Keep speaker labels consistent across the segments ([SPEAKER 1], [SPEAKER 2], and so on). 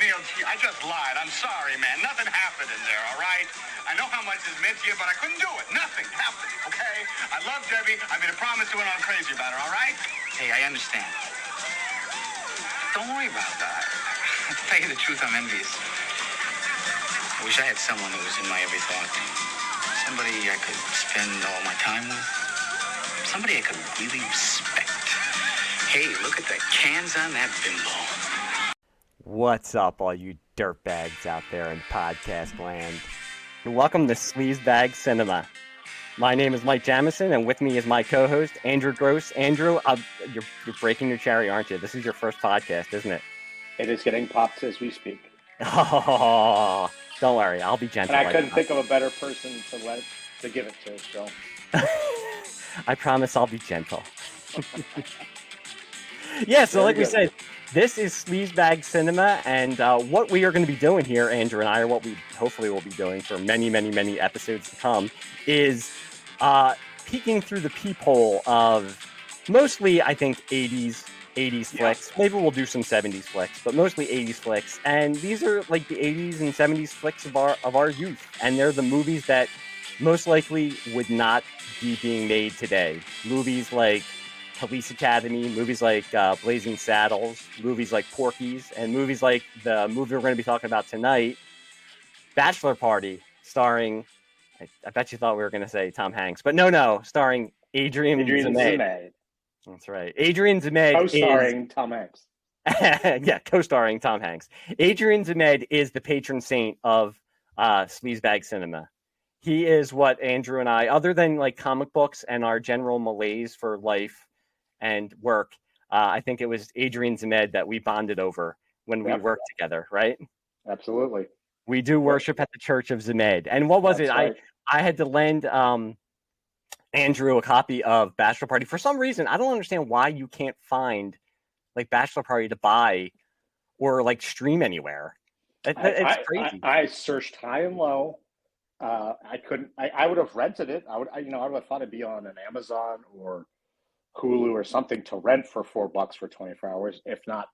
[SPEAKER 1] Neil, I just lied. I'm sorry, man. Nothing happened in there, all right? I know how much this meant to you, but I couldn't do it. Nothing happened, okay? I love Debbie. I made a promise to her, and I'm crazy about her, all right? Hey, I understand. Don't worry about that. To tell you the truth, I'm envious. I wish I had someone that was in my every thought. Somebody I could spend all my time with. Somebody I could really respect. Hey, look at the cans on that bimbo.
[SPEAKER 2] What's up, all you dirtbags out there in podcast land? Welcome to SLEAZE Bag Cinema. My name is Mike Jamison, and with me is my co-host, Andrew Gross. Andrew, you're breaking your cherry, aren't you? This is your first podcast, isn't it?
[SPEAKER 3] It is getting popped as we speak.
[SPEAKER 2] Oh, don't worry, I'll be gentle.
[SPEAKER 3] And I couldn't think of a better person to give it to, so.
[SPEAKER 2] I promise I'll be gentle. Yeah, so like we said, this is SLEAZE Bag Cinema, and what we are going to be doing here, Andrew and I, or what we hopefully will be doing for many, many, many episodes to come, is peeking through the peephole of mostly, I think, 80s flicks. Maybe we'll do some 70s flicks, but mostly 80s flicks. And these are like the 80s and 70s flicks of our youth, and they're the movies that most likely would not be being made today. Movies like Police Academy, movies like Blazing Saddles, movies like Porky's, and movies like the movie we're going to be talking about tonight, Bachelor Party, starring, I bet you thought we were going to say Tom Hanks, but no, starring Adrian Zmed. That's right. Adrian Zmed
[SPEAKER 3] co-starring Tom Hanks.
[SPEAKER 2] Yeah, co-starring Tom Hanks. Adrian Zmed is the patron saint of SLEAZE Bag Cinema. He is what Andrew and I, other than like comic books and our general malaise for life and work, I think it was Adrian Zmed that we bonded over when we worked together, right?
[SPEAKER 3] Absolutely.
[SPEAKER 2] We do worship at the Church of Zmed. And what was it? Right. I had to lend Andrew a copy of Bachelor Party. For some reason, I don't understand why you can't find like Bachelor Party to buy or like stream anywhere. It's crazy.
[SPEAKER 3] I searched high and low. I couldn't. I would have rented it. I would have thought it'd be on an Amazon or Hulu or something to rent for $4 for 24 hours, if not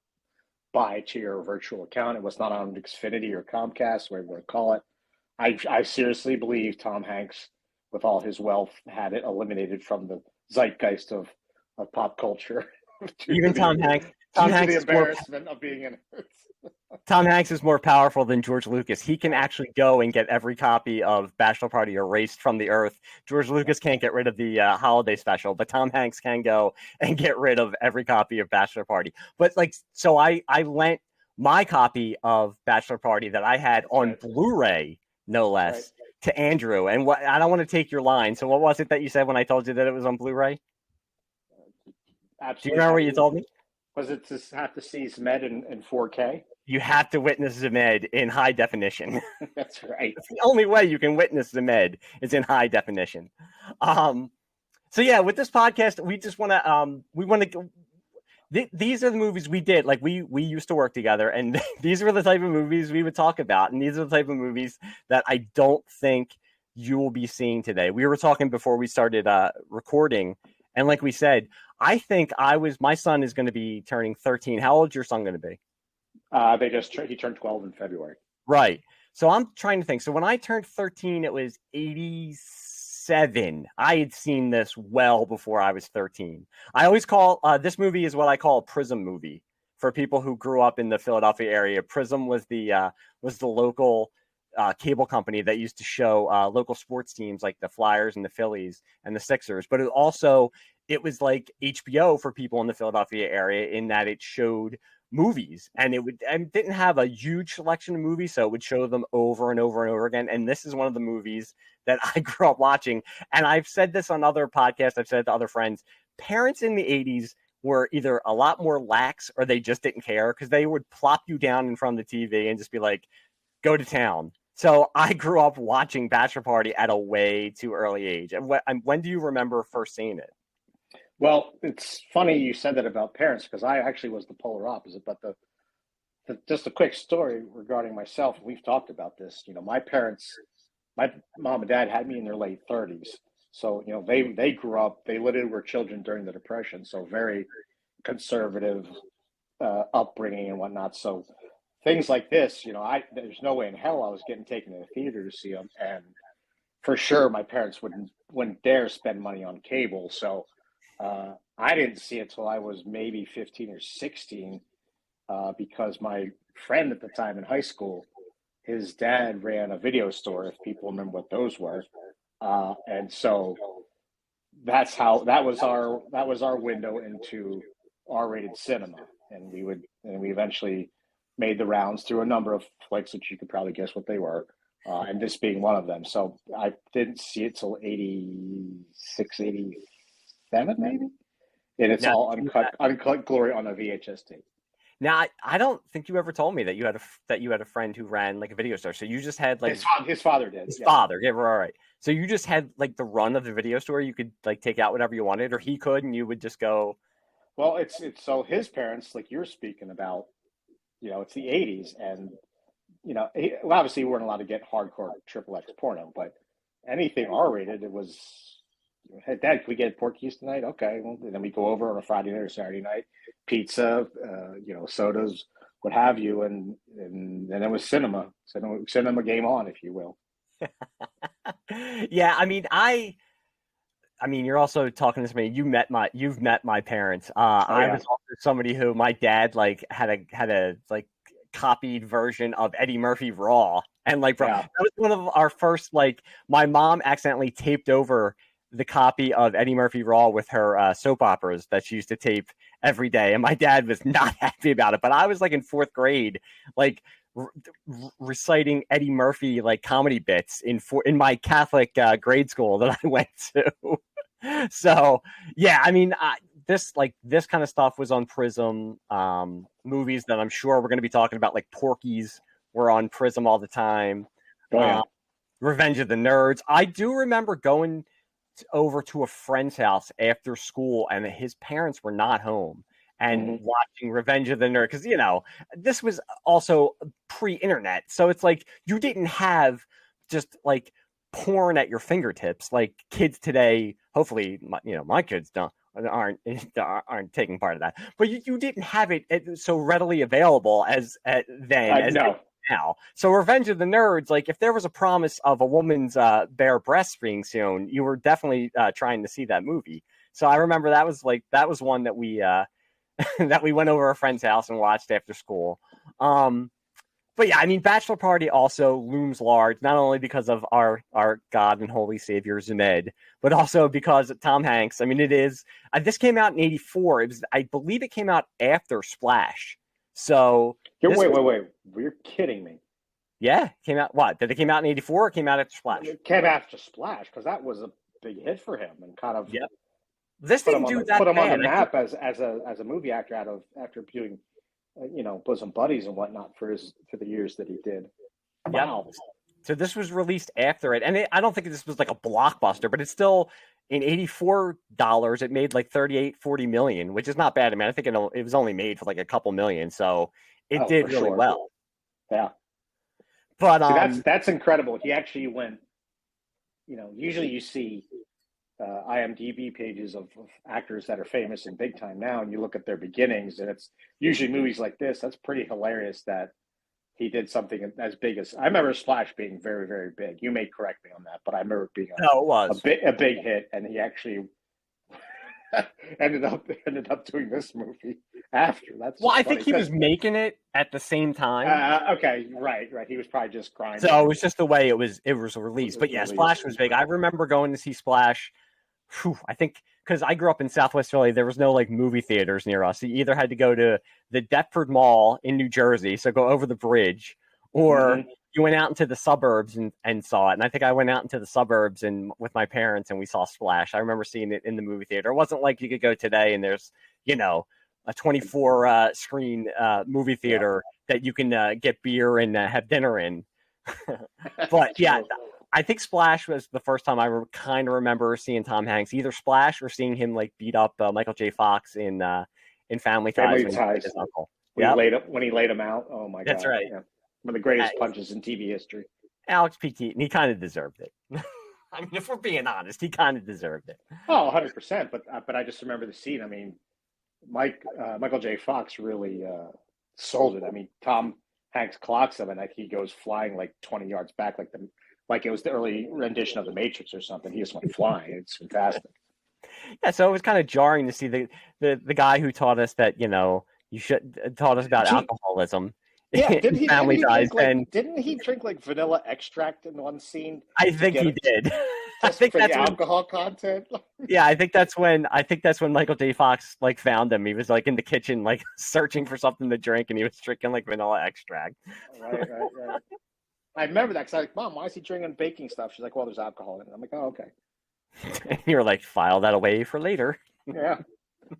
[SPEAKER 3] buy to your virtual account. It was not on Xfinity or Comcast, whatever you want to call it. I seriously believe Tom Hanks, with all his wealth, had it eliminated from the zeitgeist of pop culture.
[SPEAKER 2] Even Tom Hanks.
[SPEAKER 3] Tom Hanks the embarrassment of being in it.
[SPEAKER 2] Tom Hanks is more powerful than George Lucas. He can actually go and get every copy of Bachelor Party erased from the earth. George Lucas can't get rid of the holiday special, but Tom Hanks can go and get rid of every copy of Bachelor Party. But so I lent my copy of Bachelor Party that I had on Blu-ray, no less, to Andrew. And I don't want to take your line. So what was it that you said when I told you that it was on Blu-ray?
[SPEAKER 3] Absolutely.
[SPEAKER 2] Do you remember what you told me?
[SPEAKER 3] Was it to have to see Zmed in 4K?
[SPEAKER 2] You have to witness Zmed in high definition.
[SPEAKER 3] That's right.
[SPEAKER 2] It's the only way you can witness Zmed is in high definition. So yeah, with this podcast, we just want to these are the movies we did. Like we used to work together, and these were the type of movies we would talk about, and these are the type of movies that I don't think you will be seeing today. We were talking before we started recording, and like we said, I think my son is going to be turning 13. How old is your son going to be?
[SPEAKER 3] He turned 12 in February.
[SPEAKER 2] Right. So I'm trying to think. So when I turned 13, it was 87. I had seen this well before I was 13. I always call this movie is what I call a Prism movie for people who grew up in the Philadelphia area. Prism was the local cable company that used to show local sports teams like the Flyers and the Phillies and the Sixers. But it was like HBO for people in the Philadelphia area in that it showed movies, and it didn't have a huge selection of movies, so it would show them over and over and over again. And this is one of the movies that I grew up watching. And I've said this on other podcasts, I've said it to other friends, parents in the 80s were either a lot more lax or they just didn't care, because they would plop you down in front of the TV and just be like, go to town. So I grew up watching Bachelor Party at a way too early age. And when do you remember first seeing it?
[SPEAKER 3] Well, it's funny you said that about parents, because I actually was the polar opposite. But just a quick story regarding myself. We've talked about this. My parents, my mom and dad had me in their late 30s. So, they grew up, they literally were children during the Depression. So very conservative upbringing and whatnot. So things like this, there's no way in hell I was getting taken to the theater to see them, and for sure my parents wouldn't dare spend money on cable. So I didn't see it till I was maybe 15 or 16, because my friend at the time in high school, his dad ran a video store, if people remember what those were, and so that was our window into R-rated cinema, and we eventually made the rounds through a number of flicks that you could probably guess what they were, and this being one of them. So I didn't see it till 86, 87 maybe, and it's all uncut glory on a VHS tape.
[SPEAKER 2] Now, I don't think you ever told me that you had a friend who ran like a video store. So you just had like
[SPEAKER 3] his father did.
[SPEAKER 2] His father, yeah, right. So you just had like the run of the video store. You could like take out whatever you wanted, or he could, and you would just go.
[SPEAKER 3] Well, it's so his parents, like you're speaking about, it's the '80s, and obviously we weren't allowed to get hardcore XXX porno, but anything R-rated, it was. Hey, Dad, can we get Porky's tonight? Okay. Well, and then we go over on a Friday night or Saturday night, pizza, sodas, what have you, and then it was cinema. Cinema game on, if you will.
[SPEAKER 2] Yeah, I mean, you're also talking to me. You've met my parents. I was also somebody who my dad like had a like copied version of Eddie Murphy Raw, and like that was one of our first. Like my mom accidentally taped over the copy of Eddie Murphy Raw with her soap operas that she used to tape every day, and my dad was not happy about it. But I was like in fourth grade, like reciting Eddie Murphy like comedy bits in my Catholic grade school that I went to. So yeah, I mean, this kind of stuff was on Prism. Movies that I'm sure we're going to be talking about, like Porky's, were on Prism all the time. Revenge of the Nerds. I do remember going over to a friend's house after school, and his parents were not home, and watching Revenge of the Nerd, because this was also pre-internet, so it's like you didn't have just like porn at your fingertips like kids today. Hopefully, my kids aren't taking part of that, but you didn't have it so readily available as then. Now. So Revenge of the Nerds, like if there was a promise of a woman's bare breasts being shown, you were definitely trying to see that movie. So I remember that was one that we that we went over a friend's house and watched after school. But yeah, I mean, Bachelor Party also looms large, not only because of our God and Holy Savior Zmed, but also because of Tom Hanks. I mean, it is this came out in '84. I believe it came out after Splash. So
[SPEAKER 3] wait! You're kidding me?
[SPEAKER 2] Yeah, came out. What did it came out in '84? Or came out after Splash?
[SPEAKER 3] It came after Splash because that was a big hit for him and kind of
[SPEAKER 2] This didn't do that.
[SPEAKER 3] Put him on the map as a movie actor after doing Bosom Buddies and whatnot for the years that he did. Wow.
[SPEAKER 2] Yep. So this was released after it, and I don't think this was like a blockbuster, but it's still in $84. It made like 40 million, which is not bad. I mean, I think it was only made for like a couple million, so it did really well.
[SPEAKER 3] Yeah,
[SPEAKER 2] but
[SPEAKER 3] that's incredible. He actually went. Usually you see IMDb pages of actors that are famous and big time now, and you look at their beginnings, and it's usually movies like this. That's pretty hilarious that he did something as big as I remember Splash being very, very big. You may correct me on that, but I remember it being a big hit, and he actually ended up doing this movie after.
[SPEAKER 2] I think he was making it at the same time.
[SPEAKER 3] Okay, right. He was probably just grinding.
[SPEAKER 2] So it was just the way it was released. But yeah, Splash was big. I remember going to see Splash. I think because I grew up in Southwest Philly, there was no like movie theaters near us. You either had to go to the Deptford Mall in New Jersey, so go over the bridge, or you went out into the suburbs and saw it. And I think I went out into the suburbs and with my parents, and we saw Splash. I remember seeing it in the movie theater. It wasn't like you could go today and there's a 24 screen movie theater that you can get beer and have dinner in. But yeah. I think Splash was the first time I kind of remember seeing Tom Hanks, either Splash or seeing him like beat up Michael J. Fox in Family Ties. His uncle.
[SPEAKER 3] When he laid him out. Oh my God!
[SPEAKER 2] That's right.
[SPEAKER 3] Yeah. One of the greatest punches in TV history.
[SPEAKER 2] Alex P. Keaton, he kind of deserved it. I mean, if we're being honest, he kind of deserved it.
[SPEAKER 3] Oh, 100%. But I just remember the scene. I mean, Michael J. Fox really sold it. I mean, Tom Hanks clocks him, and like he goes flying like 20 yards back, like it was the early rendition of the Matrix or something. He just went flying. It's fantastic.
[SPEAKER 2] Yeah, so it was kind of jarring to see the guy who taught us that you should taught us about alcoholism.
[SPEAKER 3] Yeah,
[SPEAKER 2] didn't
[SPEAKER 3] he drink like vanilla extract in one scene?
[SPEAKER 2] I think he did. I think
[SPEAKER 3] for
[SPEAKER 2] that's
[SPEAKER 3] the alcohol content.
[SPEAKER 2] Yeah, I think that's when Michael J. Fox like found him. He was like in the kitchen like searching for something to drink, and he was drinking like vanilla extract.
[SPEAKER 3] Right. I remember that because I was like, Mom, why is he drinking baking stuff? She's like, well, there's alcohol in it. I'm like, oh, okay.
[SPEAKER 2] And you're like, file that away for later.
[SPEAKER 3] Yeah,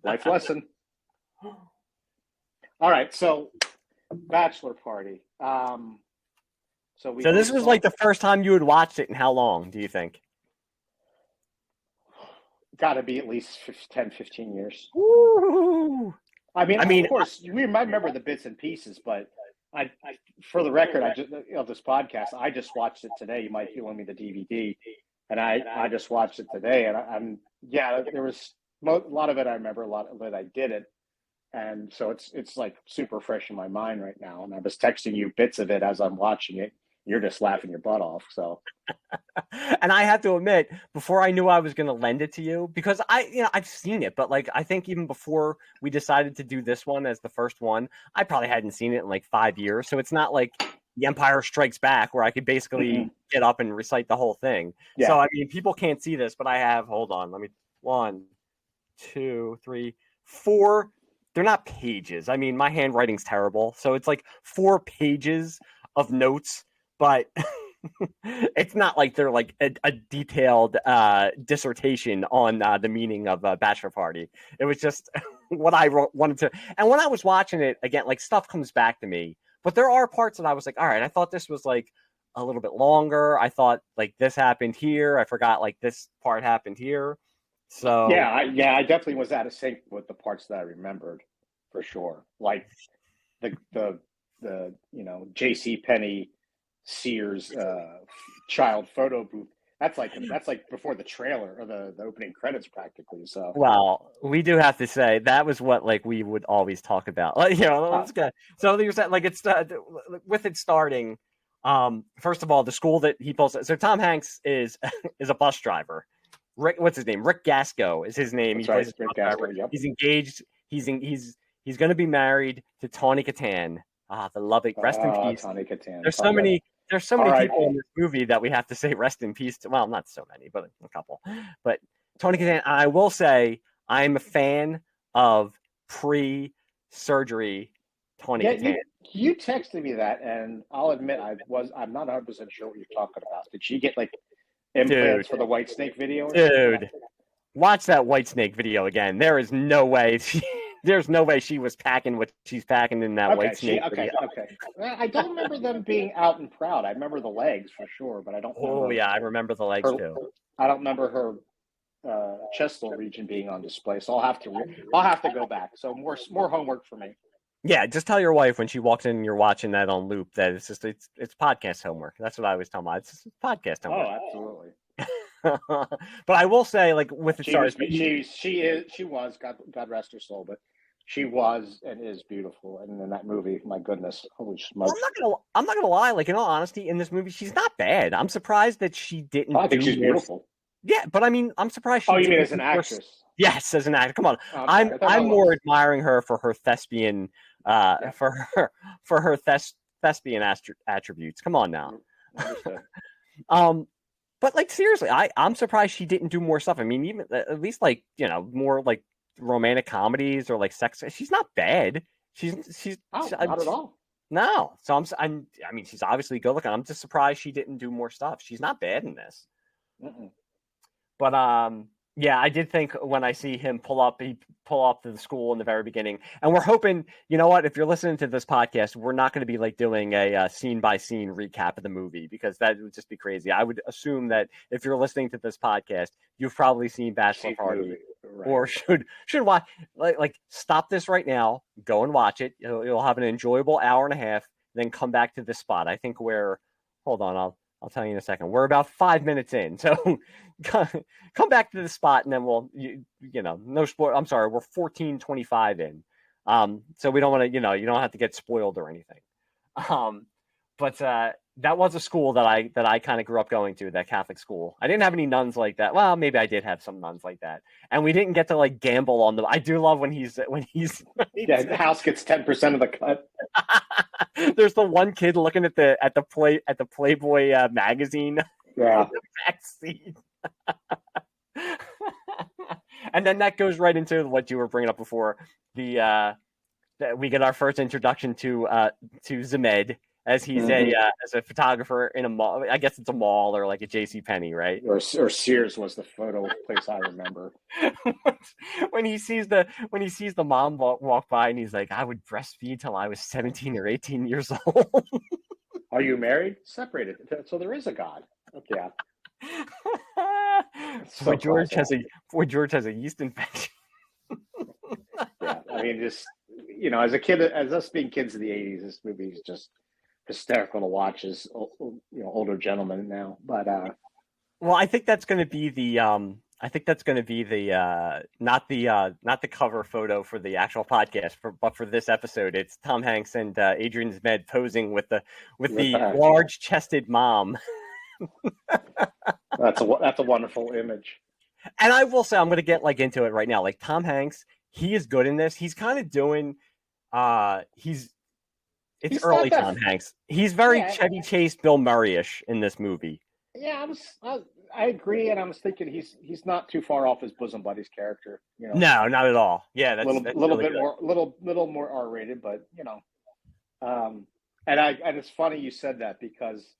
[SPEAKER 3] life lesson. All right, so Bachelor Party. So
[SPEAKER 2] this was like the first time you had watched it in how long, do you think?
[SPEAKER 3] Got to be at least 10, 15 years.
[SPEAKER 2] Ooh.
[SPEAKER 3] I mean, of course, we remember the bits and pieces, but for the record, this podcast, I just watched it today. You might be loaning me the DVD, and I just watched it today, and there was a lot of it I remember, a lot of it I didn't. And so it's like super fresh in my mind right now. And I was texting you bits of it as I'm watching it. You're just laughing your butt off. So,
[SPEAKER 2] and I have to admit, before I knew I was going to lend it to you, because I've seen it, but like I think even before we decided to do this one as the first one, I probably hadn't seen it in like 5 years. So it's not like The Empire Strikes Back where I could basically get up and recite the whole thing. Yeah. So I mean, people can't see this, but I have. Hold on, 1, 2, 3, 4. They're not pages. I mean, my handwriting's terrible. So it's like 4 pages of notes, but it's not like they're like a detailed dissertation on the meaning of Bachelor Party. It was just what I wanted to. And when I was watching it, again, like stuff comes back to me. But there are parts that I was like, all right, I thought this was like a little bit longer. I thought like this happened here. I forgot like this part happened here. So
[SPEAKER 3] I definitely was out of sync with the parts that I remembered, for sure. Like the J.C. Penney Sears child photo booth. That's like before the trailer or the opening credits practically. So
[SPEAKER 2] well, we do have to say that was what like we would always talk about. Like, let's go. So there's that like it's with it starting. First of all, the school that he pulls. So Tom Hanks is a bus driver. Rick, what's his name? Rick Gasco is his name.
[SPEAKER 3] That's Rick Gasco, yep.
[SPEAKER 2] He's engaged. He's going to be married to Tawny Kitaen. The lovely rest in peace.
[SPEAKER 3] Tawny Kitaen.
[SPEAKER 2] There's so many people in this movie that we have to say rest in peace to. Well, not so many, but a couple. But Tawny Kitaen, I will say I'm a fan of pre-surgery Tawny Kitaen.
[SPEAKER 3] You texted me that, and I'll admit I'm not 100% sure what you're talking about. Did she get like implants for the White Snake video?
[SPEAKER 2] Dude, watch that White Snake video again. There is no way she was packing what she's packing in that White Snake video.
[SPEAKER 3] Okay. I don't remember them being out and proud. I remember the legs for sure, but I don't remember.
[SPEAKER 2] Oh, yeah, I remember the legs too.
[SPEAKER 3] I don't remember her chestal region being on display, so I'll have to go back. So more homework for me.
[SPEAKER 2] Yeah, just tell your wife when she walks in and you're watching that on loop that it's podcast homework. That's what I always tell my. It's podcast homework.
[SPEAKER 3] Oh,
[SPEAKER 2] absolutely. But I will say, like with the stars,
[SPEAKER 3] she was God rest her soul, but she was and is beautiful. And in that movie, my goodness, holy smokes!
[SPEAKER 2] I'm not gonna lie. Like in all honesty, in this movie, she's not bad. I'm surprised that she didn't.
[SPEAKER 3] I think she's beautiful.
[SPEAKER 2] Yeah, but I mean, I'm surprised.
[SPEAKER 3] You mean as an actress?
[SPEAKER 2] Yes, as an actor. Come on, I'm more admiring her for her thespian, for her thespian attributes. Come on now. But like seriously, I'm surprised she didn't do more stuff. I mean, even at least like more like romantic comedies or like sex. She's not bad. She's
[SPEAKER 3] not at all.
[SPEAKER 2] No, so I mean, she's obviously good looking. I'm just surprised she didn't do more stuff. She's not bad in this. But yeah, I did think when I see him pull up to the school in the very beginning, and we're hoping, you know what, if you're listening to this podcast, we're not going to be like doing a scene by scene recap of the movie because that would just be crazy. I would assume that if you're listening to this podcast, you've probably seen Bachelor Party, right, or should watch. Like stop this right now, go and watch it. You'll have an enjoyable hour and a half, then come back to this spot. I think hold on, I'll tell you in a second. We're about 5 minutes in, so come back to the spot, and then we'll, no spoil. I'm sorry, we're 14:25 in, so we don't want to, you don't have to get spoiled or anything. But that was a school that I kind of grew up going to, that Catholic school. I didn't have any nuns like that. Well, maybe I did have some nuns like that, and we didn't get to like gamble on them. I do love when he's
[SPEAKER 3] Yeah, the house gets 10% of the cut.
[SPEAKER 2] There's the one kid looking at the Playboy magazine.
[SPEAKER 3] Yeah.
[SPEAKER 2] In the backseat. And then that goes right into what you were bringing up before. We get our first introduction to Zmed, as he's as a photographer in a mall. I guess it's a mall or like a JCPenney, right?
[SPEAKER 3] Or Sears was the photo place I remember.
[SPEAKER 2] when he sees the mom walk by, and he's like, "I would breastfeed till I was 17 or 18 years old."
[SPEAKER 3] Are you married? Separated. So there is a God. Okay.
[SPEAKER 2] Boy George has a yeast infection.
[SPEAKER 3] Yeah, I mean, just as a kid, as us being kids of the '80s, this movie is just hysterical to watch as older gentlemen now. But
[SPEAKER 2] well, I think that's going to be the not the cover photo for the actual podcast, but for this episode, it's Tom Hanks and Adrian Zmed posing with the large chested mom.
[SPEAKER 3] That's a wonderful image.
[SPEAKER 2] And I will say, I'm going to get into it right now. Like, Tom Hanks, he is good in this. He's kind of doing it's early Tom Hanks. He's very Chevy Chase, Bill Murray-ish in this movie.
[SPEAKER 3] Yeah, I agree, and I was thinking he's not too far off his bosom buddy's character.
[SPEAKER 2] No, not at all. Yeah, that's
[SPEAKER 3] little
[SPEAKER 2] really
[SPEAKER 3] bit more, little more R-rated, but and it's funny you said that because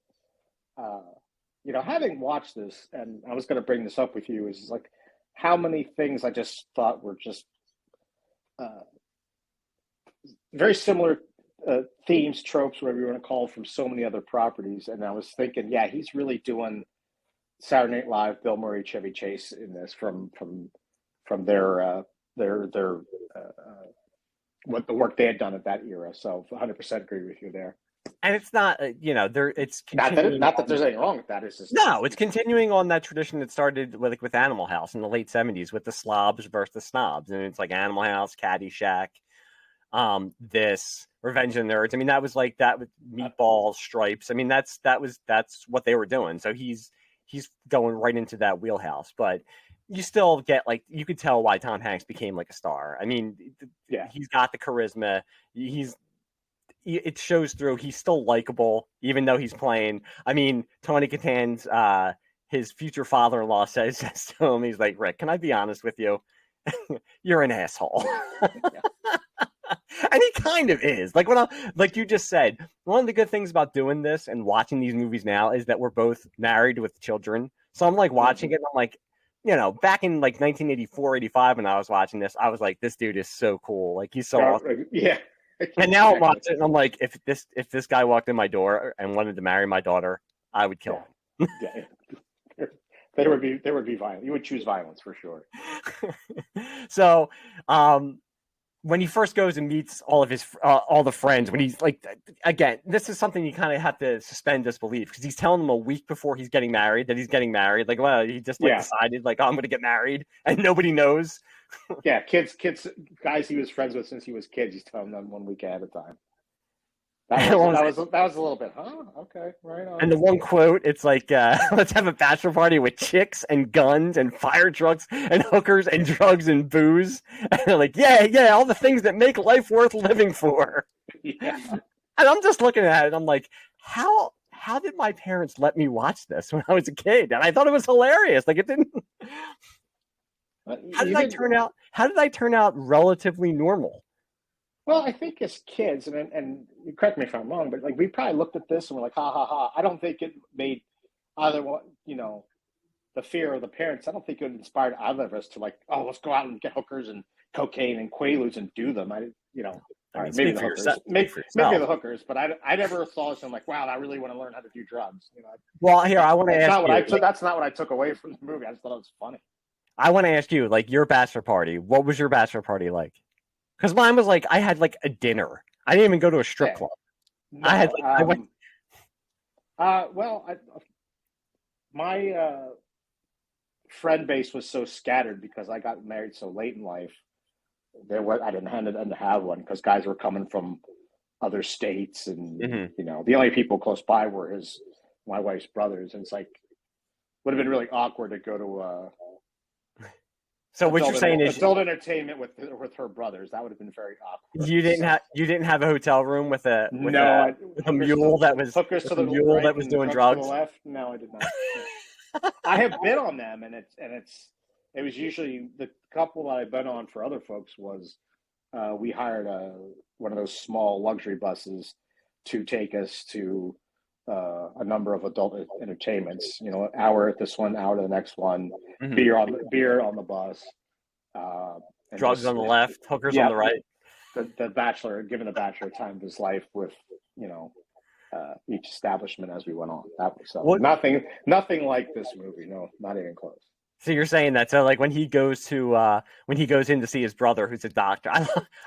[SPEAKER 3] having watched this, and I was going to bring this up with you, is like how many things I just thought were just very similar themes, tropes, whatever you want to call it, from so many other properties. And I was thinking, yeah, he's really doing Saturday Night Live, Bill Murray, Chevy Chase in this from their what the work they had done at that era. So 100% agree with you there.
[SPEAKER 2] And it's not, it's
[SPEAKER 3] not that there's anything wrong with that. It's just
[SPEAKER 2] it's continuing on that tradition that started with Animal House in the late '70s with the slobs versus the snobs, and it's like Animal House, Caddyshack, this Revenge of the Nerds. I mean, that was like that with Meatballs, Stripes. I mean, that's what they were doing. So he's going right into that wheelhouse, but you still get you could tell why Tom Hanks became like a star. I mean, yeah, he's got the charisma. It shows through. He's still likable, even though he's playing. I mean, Tony Kattan's his future father-in-law says to him, he's like, "Rick, can I be honest with you? You're an asshole." And he kind of is. Like you just said, one of the good things about doing this and watching these movies now is that we're both married with children. So I'm like watching it, and I'm like, back in 1984, 85, when I was watching this, I was like, this dude is so cool. Like, he's so awesome.
[SPEAKER 3] Yeah.
[SPEAKER 2] And now I'm watching, and I'm like, if this guy walked in my door and wanted to marry my daughter, I would kill him.
[SPEAKER 3] Yeah. There would be violence. You would choose violence for sure.
[SPEAKER 2] So, when he first goes and meets all the friends, when he's like, again, this is something you kind of have to suspend disbelief, because he's telling them a week before he's getting married that he's getting married. Like, well, he just decided oh, I'm going to get married, and nobody knows.
[SPEAKER 3] Yeah, kids, guys he was friends with since he was kids. He's telling them 1 week at a time. That was a little bit, huh? Okay, right on.
[SPEAKER 2] And the one quote, it's like, let's have a bachelor party with chicks and guns and fire trucks and hookers and drugs and booze. And they're like, yeah, all the things that make life worth living for.
[SPEAKER 3] Yeah.
[SPEAKER 2] And I'm just looking at it, and I'm like, how did my parents let me watch this when I was a kid? And I thought it was hilarious. Like, it didn't. How did I turn out relatively normal?
[SPEAKER 3] Well, I think as kids, and you correct me if I'm wrong, but we probably looked at this and we're like, ha ha ha. I don't think it made either one, the fear of the parents. I don't think it inspired either of us to let's go out and get hookers and cocaine and quaaludes and do them. Maybe the hookers, maybe the hookers, but I never saw this and wow, I really want to learn how to do drugs.
[SPEAKER 2] Well, here I want to ask you.
[SPEAKER 3] That's not what I took away from the movie. I just thought it was funny.
[SPEAKER 2] I want to ask you, your bachelor party. What was your bachelor party like? Because mine was I had a dinner. I didn't even go to a strip club.
[SPEAKER 3] No,
[SPEAKER 2] I went.
[SPEAKER 3] My friend base was so scattered because I got married so late in life. I didn't have one because guys were coming from other states, and
[SPEAKER 2] Mm-hmm.
[SPEAKER 3] the only people close by were my wife's brothers, and it's like would have been really awkward to go to
[SPEAKER 2] So what you're saying is
[SPEAKER 3] adult entertainment with her brothers. That would have been very awkward.
[SPEAKER 2] you didn't have a hotel room with a mule that was doing drugs.
[SPEAKER 3] To the left. No, I did not. I have been on them, and it was usually the couple that I've been on for other folks was we hired one of those small luxury buses to take us to a number of adult entertainments. An hour at this one, hour to the next one,
[SPEAKER 2] Mm-hmm.
[SPEAKER 3] beer on the bus,
[SPEAKER 2] drugs on the left, hookers on the right.
[SPEAKER 3] The Bachelor, giving the Bachelor time of his life with each establishment as we went on. That was nothing like this movie. No, not even close.
[SPEAKER 2] So you're saying that like when he goes in to see his brother who's a doctor, I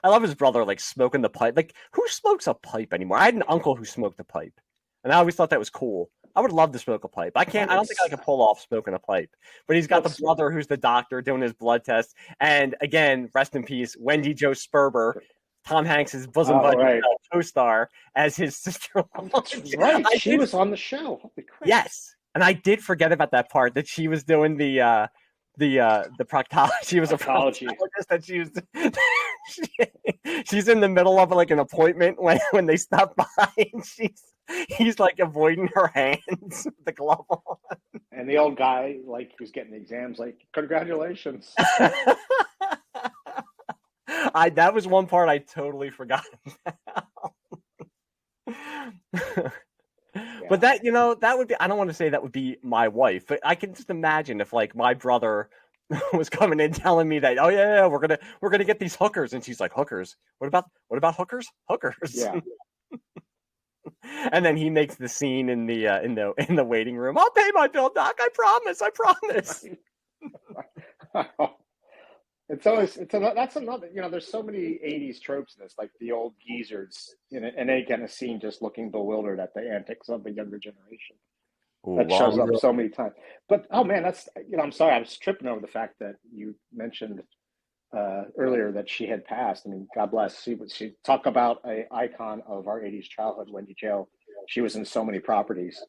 [SPEAKER 2] love his brother like smoking the pipe. Like who smokes a pipe anymore? I had an uncle who smoked a pipe, and I always thought that was cool. I would love to smoke a pipe. I don't think I could pull off smoking a pipe. But he's got the brother who's the doctor doing his blood test. And again, rest in peace, Wendy Jo Sperber, Tom Hanks' bosom buddy, co-star, as his sister.
[SPEAKER 3] That's right. She was on the show. Holy crap.
[SPEAKER 2] Yes. And I did forget about that part, that she was doing the proctology. She was a proctologist, that she was. She's in the middle of like an appointment when they stop by, and he's like avoiding her hands with the glove on.
[SPEAKER 3] And the old guy, like, who's getting the exams, like, congratulations.
[SPEAKER 2] That was one part I totally forgot about.
[SPEAKER 3] Yeah.
[SPEAKER 2] But that would be, I don't want to say that would be my wife, but I can just imagine if like my brother was coming in telling me that, oh yeah, we're gonna get these hookers, and she's like, hookers? What about hookers? Hookers.
[SPEAKER 3] Yeah.
[SPEAKER 2] And then he makes the scene in the waiting room. I'll pay my bill, Doc. I promise.
[SPEAKER 3] That's another, there's so many 80s tropes in this, like the old geezers in any kind of scene just looking bewildered at the antics of the younger generation. That shows up so many times. But, oh man, that's, I'm sorry, I was tripping over the fact that you mentioned earlier that she had passed. I mean, God bless. She talk about an icon of our 80s childhood, Wendy Jo. She was in so many properties.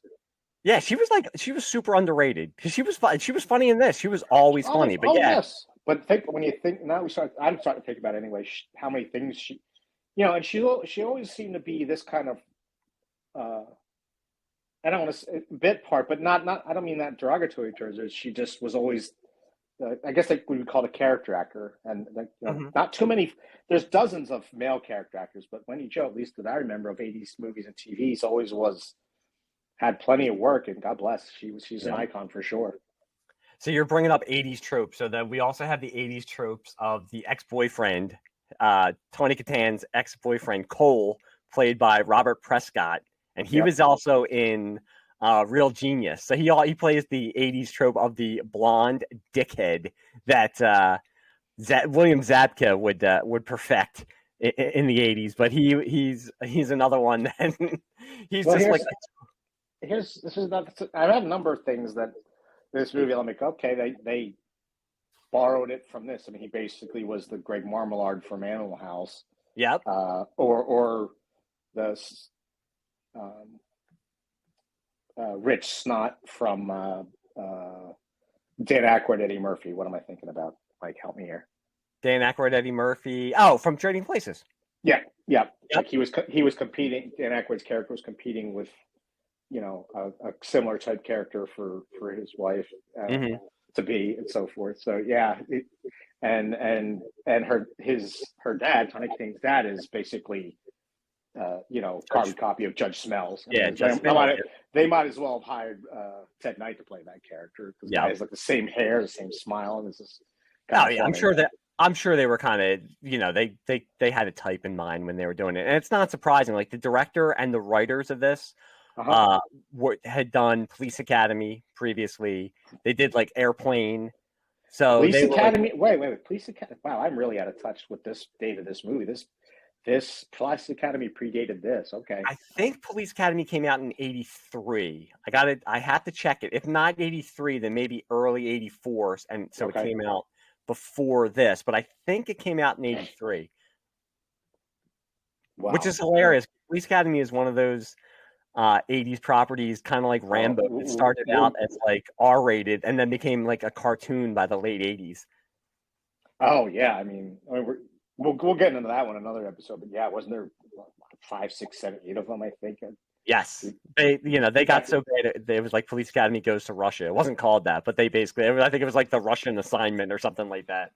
[SPEAKER 2] Yeah, she was super underrated because she was funny in this. She was always funny, but yeah. Yes.
[SPEAKER 3] But when you think now, I'm starting to think about it anyway. How many things she, and she always seemed to be this kind of, I don't want to say bit part, but not. I don't mean that derogatory towards her. She just was always, I guess we would call it a character actor, and not too many. There's dozens of male character actors, but Wendy Jo, at least that I remember of 80s movies and TVs, always had plenty of work, and God bless, she's an icon for sure.
[SPEAKER 2] So you're bringing up 80s tropes. So then we also have the 80s tropes of the ex-boyfriend, Tony Catan's ex-boyfriend, Cole, played by Robert Prescott. And he was also in Real Genius. So he plays the 80s trope of the blonde dickhead that William Zabka would perfect in the 80s. But he's another one that he's just like...
[SPEAKER 3] I've had a number of things that this movie, I'm like, okay, they borrowed it from this. I mean, he basically was the Greg Marmalard from Animal House.
[SPEAKER 2] Yep.
[SPEAKER 3] Or the Rich Snot from Dan Aykroyd, Eddie Murphy. What am I thinking about? Mike, help me here. Dan
[SPEAKER 2] Aykroyd, Eddie Murphy. Oh, from Trading Places.
[SPEAKER 3] Yeah. Like he was competing. Dan Aykroyd's character was competing with, a similar type character for his wife to be, and so forth. So yeah, and her dad, Tony King's dad, is basically carbon copy of Judge Smells.
[SPEAKER 2] Yeah,
[SPEAKER 3] they might as well have hired Ted Knight to play that character, because he has like the same hair, the same smile, and this is.
[SPEAKER 2] I'm sure they were kind of, they had a type in mind when they were doing it, and it's not surprising. Like the director and the writers of this. Had done Police Academy previously. They did like Airplane. So
[SPEAKER 3] Police Academy. Wait. Police Academy. Wow, I'm really out of touch with this date of this movie. This Police Academy predated this. Okay.
[SPEAKER 2] I think Police Academy came out in '83. I have to check it. If not '83, then maybe early '84. And so it came out before this. But I think it came out in '83.
[SPEAKER 3] Wow.
[SPEAKER 2] Which is hilarious. Police Academy is one of those 80s properties, kind of like Rambo. It started out as like R-rated and then became like a cartoon by the late 80s.
[SPEAKER 3] Oh yeah, I mean we'll get into that one another episode. But yeah, wasn't there 5, 6, 7, 8 of them? I think.
[SPEAKER 2] Yes, they got so bad. It was like Police Academy Goes to Russia. It wasn't called that, but they basically, I think it was like the Russian assignment or something like that.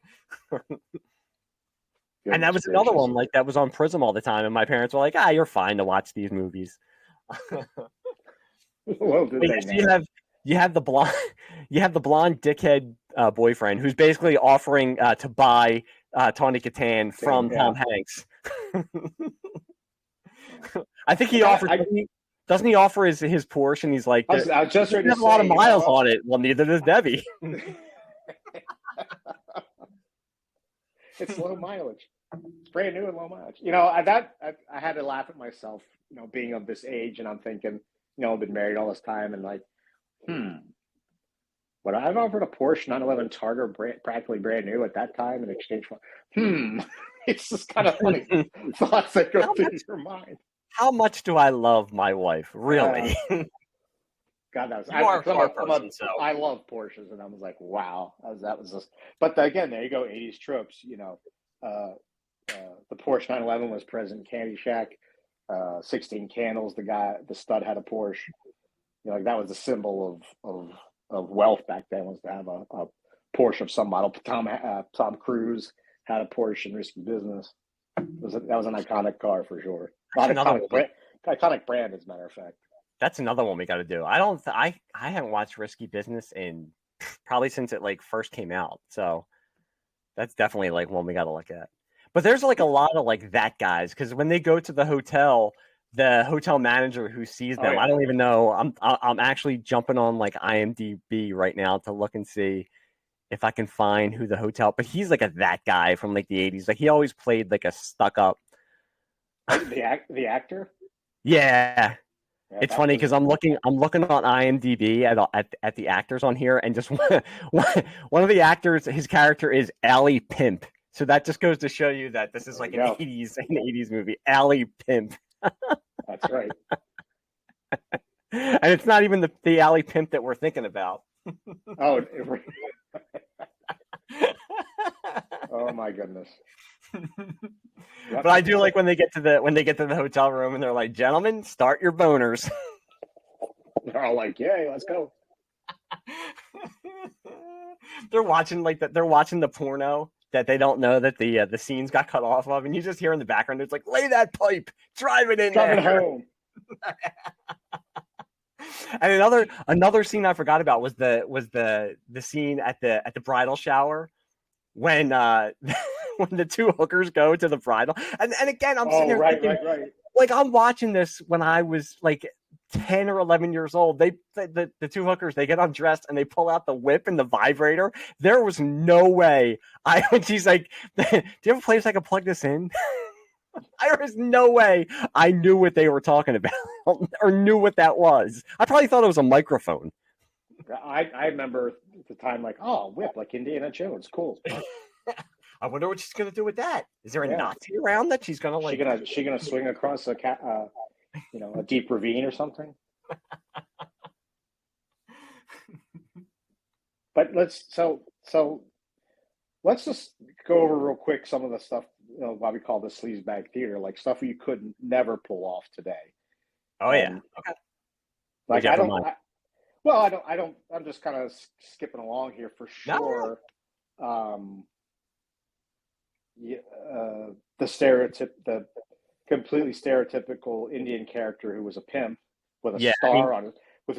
[SPEAKER 2] And that was another one like that was on Prism all the time, and my parents were like, "You're fine to watch these movies."
[SPEAKER 3] Well,
[SPEAKER 2] you have the blonde dickhead boyfriend who's basically offering to buy Tawny Kitaen from Tom Hanks. I think he offered. Doesn't he offer his Porsche? And he's like,
[SPEAKER 3] I was just ready to
[SPEAKER 2] have a lot of miles on it. Well, neither does Debbie.
[SPEAKER 3] It's low mileage. It's brand new and low mileage. I had to laugh at myself, being of this age, and I'm thinking, I've been married all this time, and like, would I have offered a Porsche 911 Targa practically brand new at that time in exchange for, it's just kind of funny thoughts that go through your mind.
[SPEAKER 2] How much do I love my wife? Really?
[SPEAKER 3] God, that was. I love Porsches, and I was like, wow, that was just. But again, there you go, 80s tropes. The Porsche 911 was present in Caddyshack. 16 Candles, the stud had a Porsche. Like that was a symbol of wealth back then, was to have a Porsche of some model. Tom Cruise had a Porsche in Risky Business. That was an iconic car for sure. Iconic brand, as a matter of fact.
[SPEAKER 2] That's another one we got to do. I haven't watched Risky Business in probably since it like first came out. So that's definitely like one we got to look at. But there's like a lot of like that guys, because when they go to the hotel manager who sees them, I don't even know. I'm actually jumping on like IMDb right now to look and see if I can find who the hotel. But he's like that guy from like the 80s. Like he always played like a stuck up.
[SPEAKER 3] The actor.
[SPEAKER 2] Yeah. It's funny because I'm looking on IMDb at the actors on here, and just one of the actors, his character is Allie Pimp. So that just goes to show you that this is like an 80s movie. Allie Pimp.
[SPEAKER 3] That's right.
[SPEAKER 2] And it's not even the Allie Pimp that we're thinking about.
[SPEAKER 3] Oh my goodness.
[SPEAKER 2] But I do like when they get to the hotel room and they're like, "Gentlemen, start your boners."
[SPEAKER 3] They're all like, "Yay, let's go."
[SPEAKER 2] They're watching the porno that they don't know that the scenes got cut off of, and you just hear in the background it's like, "Lay that pipe, drive it in there."
[SPEAKER 3] Drive it home.
[SPEAKER 2] And another scene I forgot about was the scene at the bridal shower when when the two hookers go to the bridal, and again I'm sitting there thinking, like I'm watching this when I was like 10 or 11 years old. The two hookers, they get undressed and they pull out the whip and the vibrator. There was no way when she's like, "Do you have a place I can plug this in?" There was no way I knew what they were talking about or knew what that was. I probably thought it was a microphone.
[SPEAKER 3] I remember at the time, like, oh, whip, like Indiana Jones, cool.
[SPEAKER 2] I wonder what she's gonna do with that. Is there a Nazi around that she's gonna like?
[SPEAKER 3] She gonna swing across a deep ravine or something? But let's just go over real quick some of the stuff, why we call this sleaze bag theater, like stuff you could never pull off today.
[SPEAKER 2] Oh yeah. Okay.
[SPEAKER 3] Like I'm just kind of skipping along here for sure. No. The completely stereotypical Indian character who was a pimp with a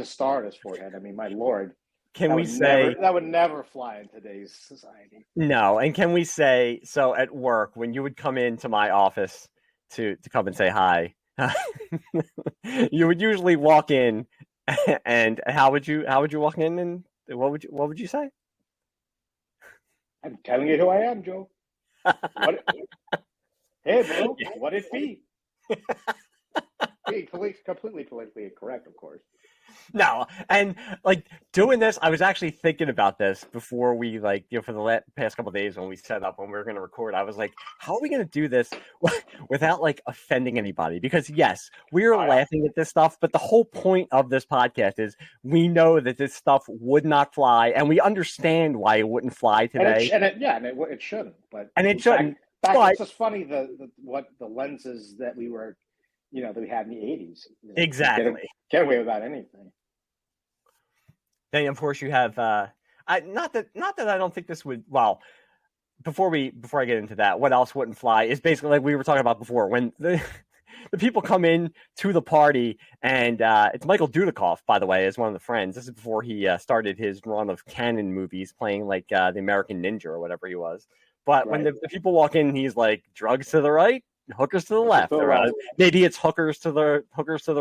[SPEAKER 3] star on his forehead. I mean, my lord. That would never fly in today's society?
[SPEAKER 2] No, and can we say, so at work, when you would come into my office to come and say hi, you would usually walk in, and how would you walk in, and what would you say?
[SPEAKER 3] I'm telling you who I am, Joe. Hey, bro, what it be? being completely politically incorrect, of course.
[SPEAKER 2] No, and like doing this, I was actually thinking about this before we for the past couple of days when we set up when we were going to record. I was like, how are we going to do this without like offending anybody? Because yes, we are laughing at this stuff, but the whole point of this podcast is we know that this stuff would not fly, and we understand why it wouldn't fly today.
[SPEAKER 3] It shouldn't,
[SPEAKER 2] it shouldn't.
[SPEAKER 3] It's just funny what the lenses that we were. That we had in the 80s.
[SPEAKER 2] Exactly.
[SPEAKER 3] Get away without anything.
[SPEAKER 2] Then, of course, you have not that I don't think this would. Well, before I get into that, what else wouldn't fly is basically like we were talking about before when the people come in to the party, and it's Michael Dudikoff, by the way, is one of the friends. This is before he started his run of canon movies, playing like the American Ninja or whatever he was. But when the people walk in, he's like, drugs to the right, hookers to the left. Maybe it's hookers to the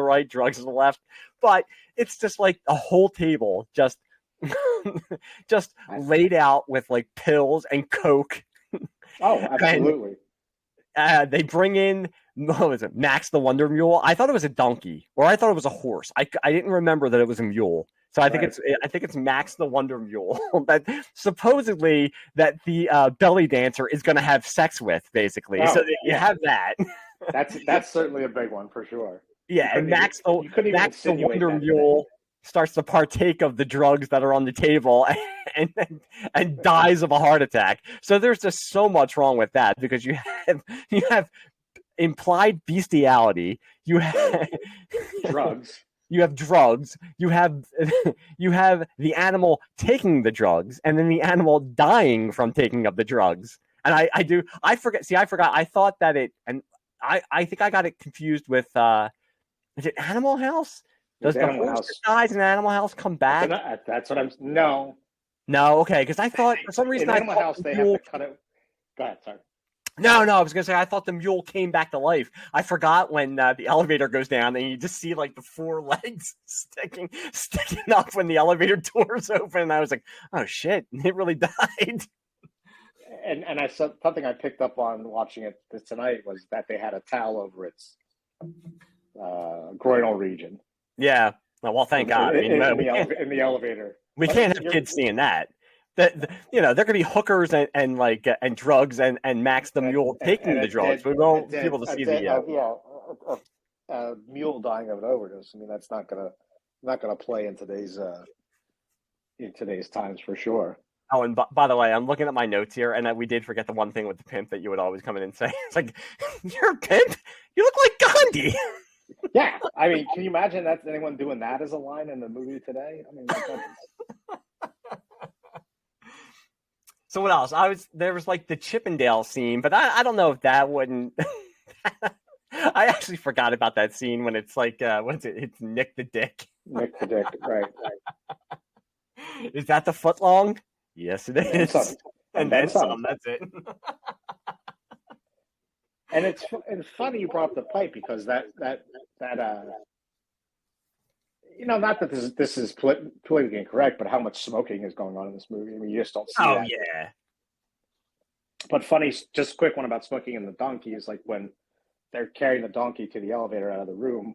[SPEAKER 2] right, drugs to the left. But it's just like a whole table just laid out with like pills and coke.
[SPEAKER 3] Oh, absolutely.
[SPEAKER 2] And, they bring in, what was it, Max the Wonder Mule? I thought it was a donkey, or I thought it was a horse. I didn't remember that it was a mule. So I think it's Max the Wonder Mule that supposedly that the belly dancer is going to have sex with, basically. So you have that.
[SPEAKER 3] That's certainly a big one for sure.
[SPEAKER 2] Yeah, and Max the Wonder Mule starts to partake of the drugs that are on the table and dies of a heart attack. So there's just so much wrong with that because you have implied bestiality. You have
[SPEAKER 3] drugs.
[SPEAKER 2] You have drugs. You have the animal taking the drugs, and then the animal dying from taking of the drugs. And I forget. See, I forgot. I thought that I think I got it confused with. Is it Animal House? Does the horse that dies in Animal House come back?
[SPEAKER 3] That's what I'm. No.
[SPEAKER 2] No. Okay. Because I thought for some reason
[SPEAKER 3] in Animal House they have to cut it. Go ahead. Sorry.
[SPEAKER 2] No, I was going to say, I thought the mule came back to life. I forgot when the elevator goes down and you just see like the four legs sticking up when the elevator doors open. And I was like, oh shit, it really died.
[SPEAKER 3] And I said something I picked up on watching it tonight was that they had a towel over its groinal region.
[SPEAKER 2] Yeah. Well, thank God.
[SPEAKER 3] In the elevator.
[SPEAKER 2] We can't have kids seeing that. There could be hookers and drugs and Max the Mule taking the drugs. We won't be able to see
[SPEAKER 3] a mule dying of an overdose. I mean, that's not gonna play in today's times for sure.
[SPEAKER 2] Oh, and by the way, I'm looking at my notes here, and we did forget the one thing with the pimp that you would always come in and say. It's like, you're a pimp? You look like Gandhi.
[SPEAKER 3] Yeah, I mean, can you imagine that's anyone doing that as a line in the movie today? I mean,
[SPEAKER 2] So what else? There was like the Chippendale scene, but I don't know if that wouldn't. I actually forgot about that scene when it's like, what's it? It's Nick the Dick.
[SPEAKER 3] Nick the Dick, right.
[SPEAKER 2] Is that the foot long? Yes, it is. And then some. That's it.
[SPEAKER 3] And it's funny you brought up the pipe because that not that this is politically incorrect, but how much smoking is going on in this movie. I mean, you just don't see that.
[SPEAKER 2] Oh, yeah.
[SPEAKER 3] But funny, just a quick one about smoking in the donkey is like when they're carrying the donkey to the elevator out of the room,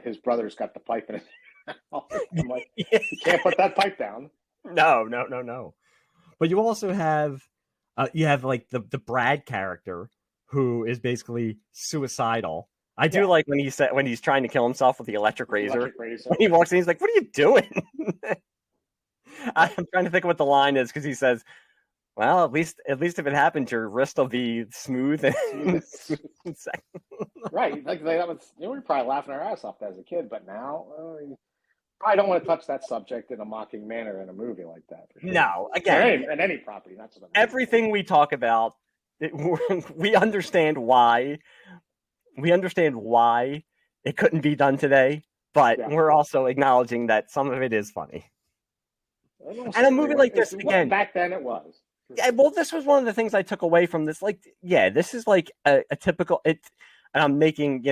[SPEAKER 3] his brother's got the pipe in his mouth. I'm like, you can't put that pipe down.
[SPEAKER 2] No. But you also have, like the Brad character who is basically suicidal. I do like when he's trying to kill himself with the electric razor. When he walks in, he's like, "What are you doing?" I'm trying to think of what the line is because he says, "Well, at least if it happens, your wrist will be smooth."
[SPEAKER 3] Right, like that was. We were probably laughing our ass off as a kid, but now probably don't want to touch that subject in a mocking manner in a movie like that. For sure.
[SPEAKER 2] No, again,
[SPEAKER 3] in any property. That's what
[SPEAKER 2] everything we talk about. We understand why. We understand why it couldn't be done today, but we're also acknowledging that some of it is funny. And a movie like this, again,
[SPEAKER 3] back then it was.
[SPEAKER 2] Yeah, well, this was one of the things I took away from this. Like, yeah, this is like a typical. And I'm making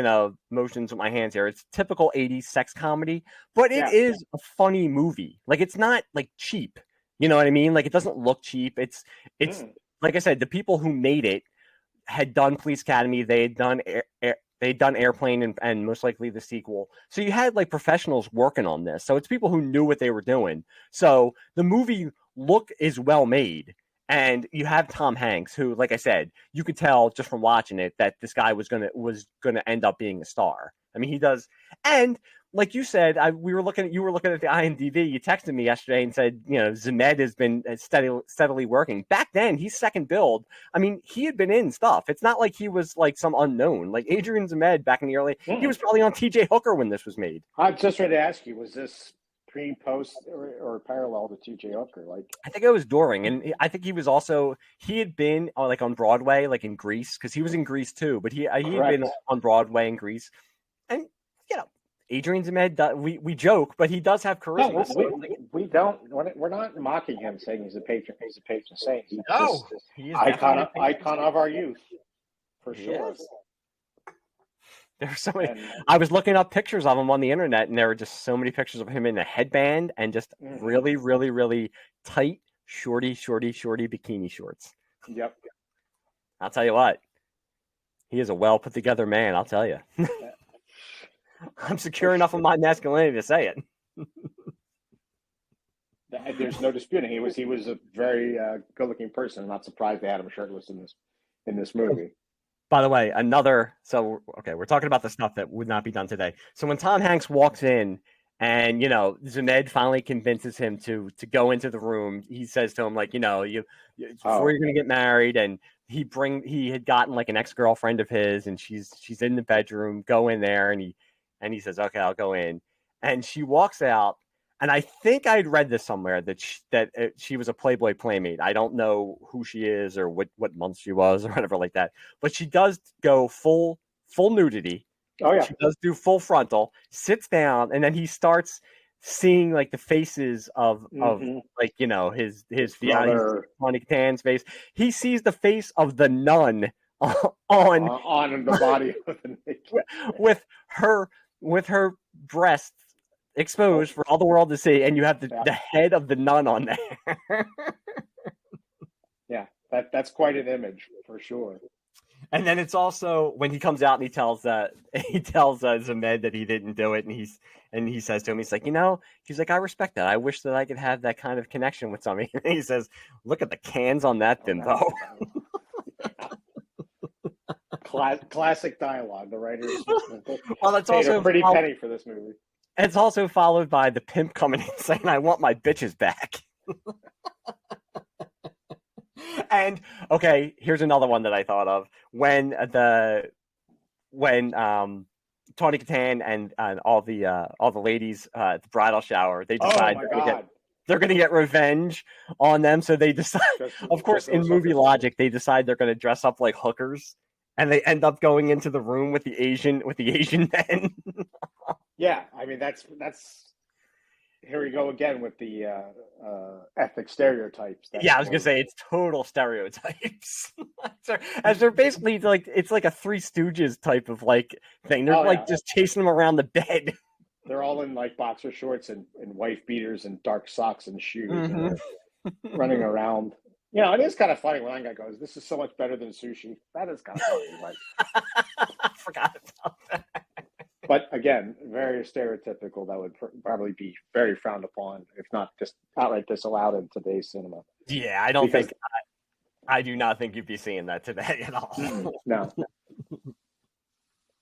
[SPEAKER 2] motions with my hands here. It's typical 80s sex comedy, but it is a funny movie. Like, it's not like cheap. You know what I mean? Like, it doesn't look cheap. It's like I said, the people who made it had done Police Academy. They had done They'd done Airplane and most likely the sequel. So you had like professionals working on this. So it's people who knew what they were doing. So the movie look is well made. And you have Tom Hanks, who, like I said, you could tell just from watching it that this guy was gonna end up being a star. I mean, he does. And like you said, you were looking at the IMDb. You texted me yesterday and said, Zmed has been steadily working. Back then, he's second build. I mean, he had been in stuff. It's not like he was like some unknown. Like Adrian Zmed back in the early, he was probably on TJ Hooker when this was made.
[SPEAKER 3] I just ready to ask you, was this pre, post, or parallel to TJ Hooker? Like,
[SPEAKER 2] I think it was during, and I think he had been like on Broadway, like in Grease, because he was in Grease too. But he had been on Broadway in Grease, and Adrian Zmed, we joke, but he does have charisma.
[SPEAKER 3] No, we don't. We're not mocking him, saying he's a patron. He's a patron saint. He's
[SPEAKER 2] he is
[SPEAKER 3] icon of our youth, for sure.
[SPEAKER 2] Yes. There's so many. I was looking up pictures of him on the internet, and there were just so many pictures of him in a headband and just really, really, really tight, shorty bikini shorts.
[SPEAKER 3] Yep.
[SPEAKER 2] I'll tell you what. He is a well put together man. I'll tell you. I'm secure enough of my masculinity to say it.
[SPEAKER 3] There's no disputing. He was a very good-looking person. I'm not surprised they had him shirtless in this movie.
[SPEAKER 2] By the way, we're talking about the stuff that would not be done today. So when Tom Hanks walks in and, Zmed finally convinces him to go into the room, he says to him, like, before you're going to get married, and he had gotten like an ex-girlfriend of his, and she's in the bedroom, go in there, and he says, okay, I'll go in. And she walks out, and I think I'd read this somewhere that she was a Playboy playmate. I don't know who she is or what month she was or whatever like that. But she does go full nudity.
[SPEAKER 3] Oh, yeah.
[SPEAKER 2] She does do full frontal, sits down, and then he starts seeing like the faces of like, his fiance, Tawny Katan's face. He sees the face of the nun on
[SPEAKER 3] the body of the naked.
[SPEAKER 2] with her breasts exposed for all the world to see, and you have the head of the nun on there.
[SPEAKER 3] Yeah, that's quite an image for sure.
[SPEAKER 2] And then it's also when he comes out and he tells Zmed that he didn't do it, and he says to him, he's like, he's like, I respect that. I wish that I could have that kind of connection with somebody. And he says, look at the cans on that bimbo.
[SPEAKER 3] Classic dialogue. The writers
[SPEAKER 2] it's
[SPEAKER 3] paid
[SPEAKER 2] also
[SPEAKER 3] a pretty penny for this movie.
[SPEAKER 2] It's also followed by the pimp coming in saying, I want my bitches back. And okay, here's another one that I thought of. When Tawny Katan and all the ladies at the bridal shower, they decide they're going to get revenge on them. So they decide, of course, in movie logic, they decide they're going to dress up like hookers, and they end up going into the room with the Asian men.
[SPEAKER 3] Yeah, I mean that's here we go again with the ethnic stereotypes.
[SPEAKER 2] Yeah, I was gonna say it's total stereotypes. As they're basically like, it's like a Three Stooges type of like thing. They're just chasing them around the bed.
[SPEAKER 3] They're all in like boxer shorts and wife beaters and dark socks and shoes, and they're running around. It is kind of funny when one guy goes, "This is so much better than sushi." That is kind of funny. Like,
[SPEAKER 2] I forgot about that.
[SPEAKER 3] But again, very stereotypical. That would probably be very frowned upon, if not just outright disallowed in today's cinema.
[SPEAKER 2] Yeah, I do not think you'd be seeing that today at all.
[SPEAKER 3] No.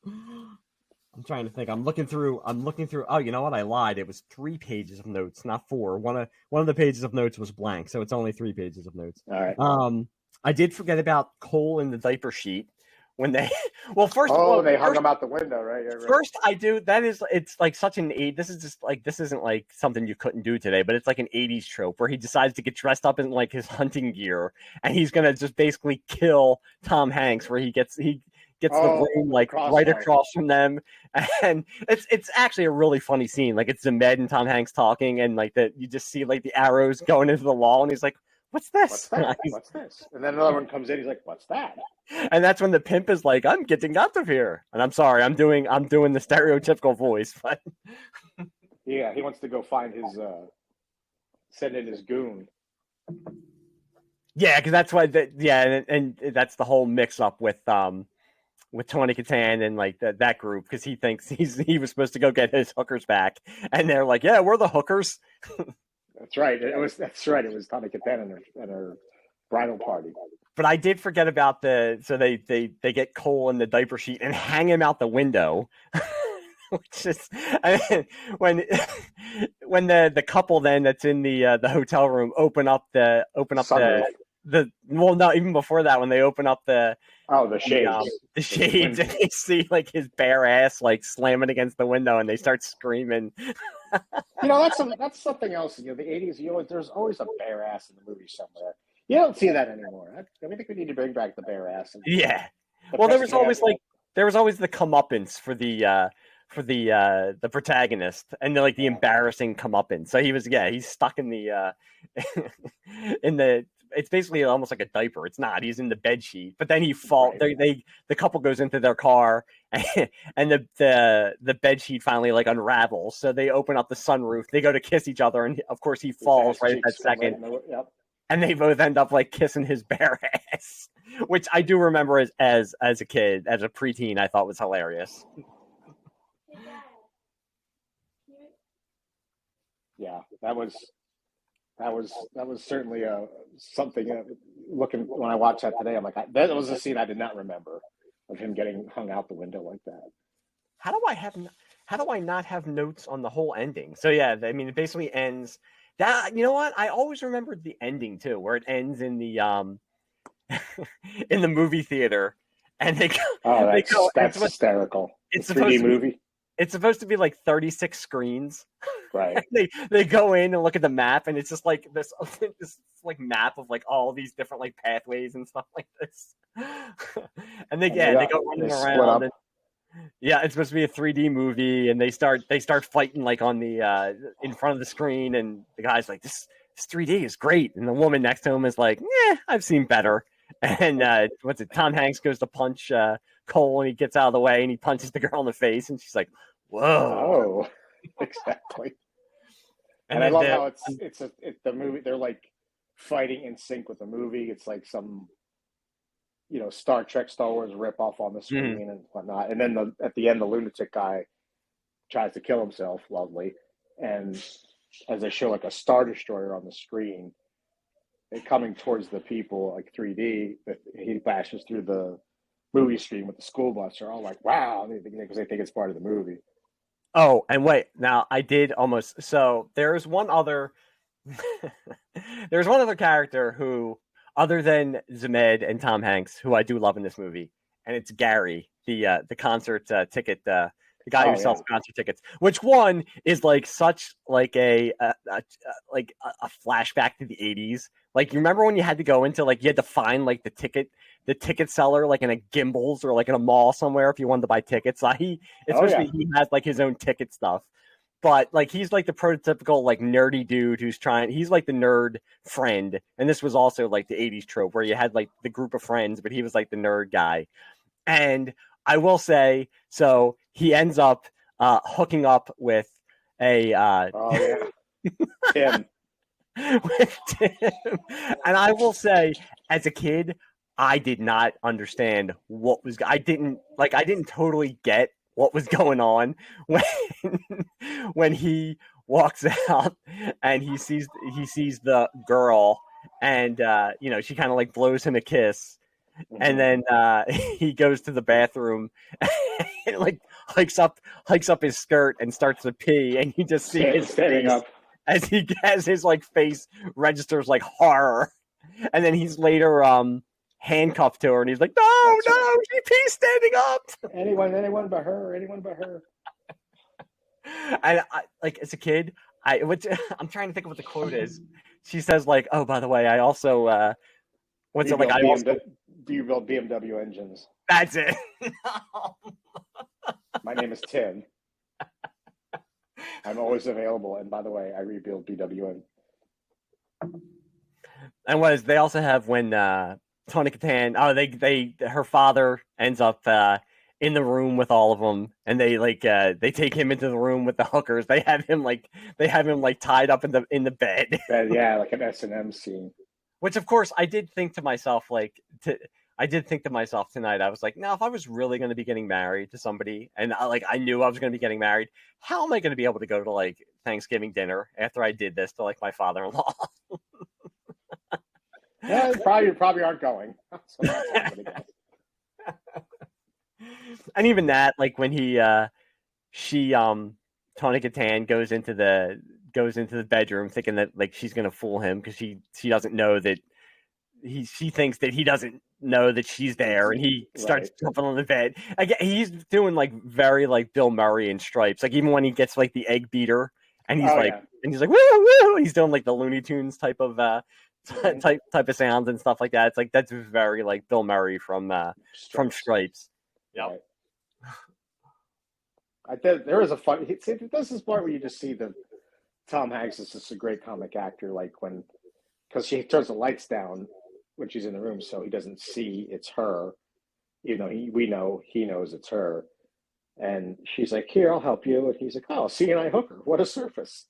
[SPEAKER 2] I'm trying to think. I'm looking through. Oh, you know what? I lied. It was 3 pages of notes, not 4. One of the pages of notes was blank, so it's only 3 pages of notes.
[SPEAKER 3] All right.
[SPEAKER 2] I did forget about Cole in the diaper sheet. When they
[SPEAKER 3] they hung him out the window, right? Yeah, right?
[SPEAKER 2] First, I do. It's like such an this isn't like something you couldn't do today, but it's like an 80s trope where he decides to get dressed up in like his hunting gear, and he's gonna just basically kill Tom Hanks, where he gets the room like right across from them, and it's actually a really funny scene. Like it's Zmed and Tom Hanks talking, and like that you just see like the arrows going into the wall, and he's like, What's this?
[SPEAKER 3] What's this? And then another one comes in. He's like, "What's that?"
[SPEAKER 2] And that's when the pimp is like, "I'm getting out of here." And I'm sorry, I'm doing the stereotypical voice, but
[SPEAKER 3] yeah, he wants to go find his send in his goon.
[SPEAKER 2] Yeah, because that's why and that's the whole mix up with Tony Katan and like that group because he thinks he was supposed to go get his hookers back, and they're like, yeah, we're the hookers.
[SPEAKER 3] That's right. That's right. It was Tony Katan and her bridal party.
[SPEAKER 2] But I did forget about so they get Cole in the diaper sheet and hang him out the window. Which is, I mean, when the couple then that's in the hotel room open up the well, no, even before that, when they open up the
[SPEAKER 3] shades
[SPEAKER 2] the shades and they see like his bare ass like slamming against the window and they start screaming.
[SPEAKER 3] That's something else. The 80s. There's always a bare ass in the movie somewhere. You don't see that anymore. I think we need to bring back the bare ass.
[SPEAKER 2] Yeah. Well, there was always the comeuppance for the protagonist and the embarrassing comeuppance. So he's stuck in the it's basically almost like a diaper. It's not. He's in the bed sheet, but then he falls. Right. The couple goes into their car, and the bed sheet finally unravels. So they open up the sunroof. They go to kiss each other, and of course he falls right at that second.
[SPEAKER 3] Yep.
[SPEAKER 2] And they both end up kissing his bare ass, which I do remember as a kid, as a preteen, I thought was hilarious.
[SPEAKER 3] Yeah, that was certainly something. Looking when I watched that today, I'm like, that was a scene I did not remember of him getting hung out the window like that.
[SPEAKER 2] How do I not have notes on the whole ending? So yeah, I mean, it basically ends. That, you know what? I always remembered the ending too, where it ends in the in the movie theater, and they go.
[SPEAKER 3] That's hysterical.
[SPEAKER 2] It's
[SPEAKER 3] a 3D movie.
[SPEAKER 2] It's supposed to be 36 screens.
[SPEAKER 3] Right.
[SPEAKER 2] they go in and look at the map, and it's just this map of all these different pathways and stuff like this. And they go running around. And, yeah, it's supposed to be a 3D movie, and they start fighting on the in front of the screen, and the guy's like, this 3D is great, and the woman next to him is like, I've seen better. And Tom Hanks goes to punch Cole, and he gets out of the way, and he punches the girl in the face, and she's like, whoa.
[SPEAKER 3] Oh, exactly. And I love how it's the movie. They're fighting in sync with the movie. It's like some Star Trek, Star Wars ripoff on the screen and whatnot. And then at the end, the lunatic guy tries to kill himself, lovely. And as they show a Star Destroyer on the screen, coming towards the people 3D, he bashes through the movie screen with the school bus. They're all like, wow, because they think it's part of the movie.
[SPEAKER 2] Oh, and wait, now I did almost. So there's one other character who, other than Zmed and Tom Hanks, who I do love in this movie, and it's Gary, the concert ticket, the guy who sells concert tickets. Which one is such a flashback to the 80s? You remember when you had to go into you had to find the ticket seller in a Gimbals or in a mall somewhere if you wanted to buy tickets. He has his own ticket stuff. But he's the prototypical nerdy dude who's he's the nerd friend. And this was also the 80s trope where you had the group of friends, but he was the nerd guy. And I will say, so he ends up hooking up with a
[SPEAKER 3] Tim.
[SPEAKER 2] With Tim. And I will say, as a kid, I did not understand what was. I didn't totally get what was going on when he walks out and he sees the girl, and she kind of blows him a kiss, and then he goes to the bathroom and hikes up his skirt and starts to pee, and you just see his face up as his face registers horror, and then he's later handcuffed to her, and he's like, no, she pees standing up.
[SPEAKER 3] Anyone but her.
[SPEAKER 2] And I, as a kid, I'm trying to think of what the quote is. She says oh, by the way, I also what's it I also
[SPEAKER 3] do you build BMW engines?
[SPEAKER 2] That's it.
[SPEAKER 3] My name is Tim. I'm always available, and by the way, I rebuild BMW.
[SPEAKER 2] And they also have when Tony Katan, her father ends up in the room with all of them, and they take him into the room with the hookers. They have him tied up in the bed.
[SPEAKER 3] Yeah, like an S&M scene.
[SPEAKER 2] Which, of course, I did think to myself, I did think to myself tonight, I was like, now, if I was really going to be getting married to somebody and I knew I was going to be getting married, how am I going to be able to go to like Thanksgiving dinner after I did this to like my father-in-law?
[SPEAKER 3] Yeah, probably aren't going. So that's what I'm gonna guess.
[SPEAKER 2] And even that, like when Tony Catan goes into the bedroom thinking that like she's going to fool him because she doesn't know that she thinks that he doesn't know that she's there, and he starts jumping on the bed. Again, he's doing like very like Bill Murray in Stripes. Like even when he gets like the egg beater, and he's he's like woo woo, he's doing like the Looney Tunes type of type of sounds and stuff like that. It's like that's very like Bill Murray from Stripes. Yeah.
[SPEAKER 3] Right. There is a fun. This is part where you just see that Tom Hanks is just a great comic actor. Like because she turns the lights down when she's in the room, so he doesn't see it's her. Even though he knows it's her. And she's like, "Here, I'll help you." And he's like, "Oh, CNI hooker. What a surface."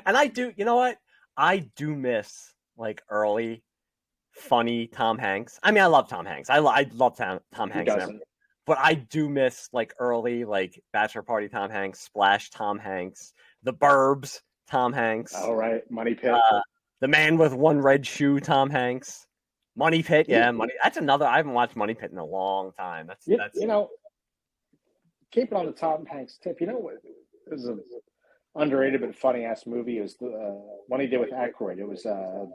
[SPEAKER 2] And I do. You know what? I do miss like early, funny Tom Hanks. I mean, I love Tom Hanks. I love Tom Hanks. But I do miss like early, like Bachelor Party Tom Hanks, Splash Tom Hanks, The Burbs Tom Hanks.
[SPEAKER 3] Oh, right. Money Pit.
[SPEAKER 2] The Man with One Red Shoe Tom Hanks. Money Pit. Yeah, Money. That's another. I haven't watched Money Pit in a long time. That's
[SPEAKER 3] keep it on the Tom Hanks tip. You know what? It was an underrated but funny ass movie. It was the one he did with Aykroyd. It was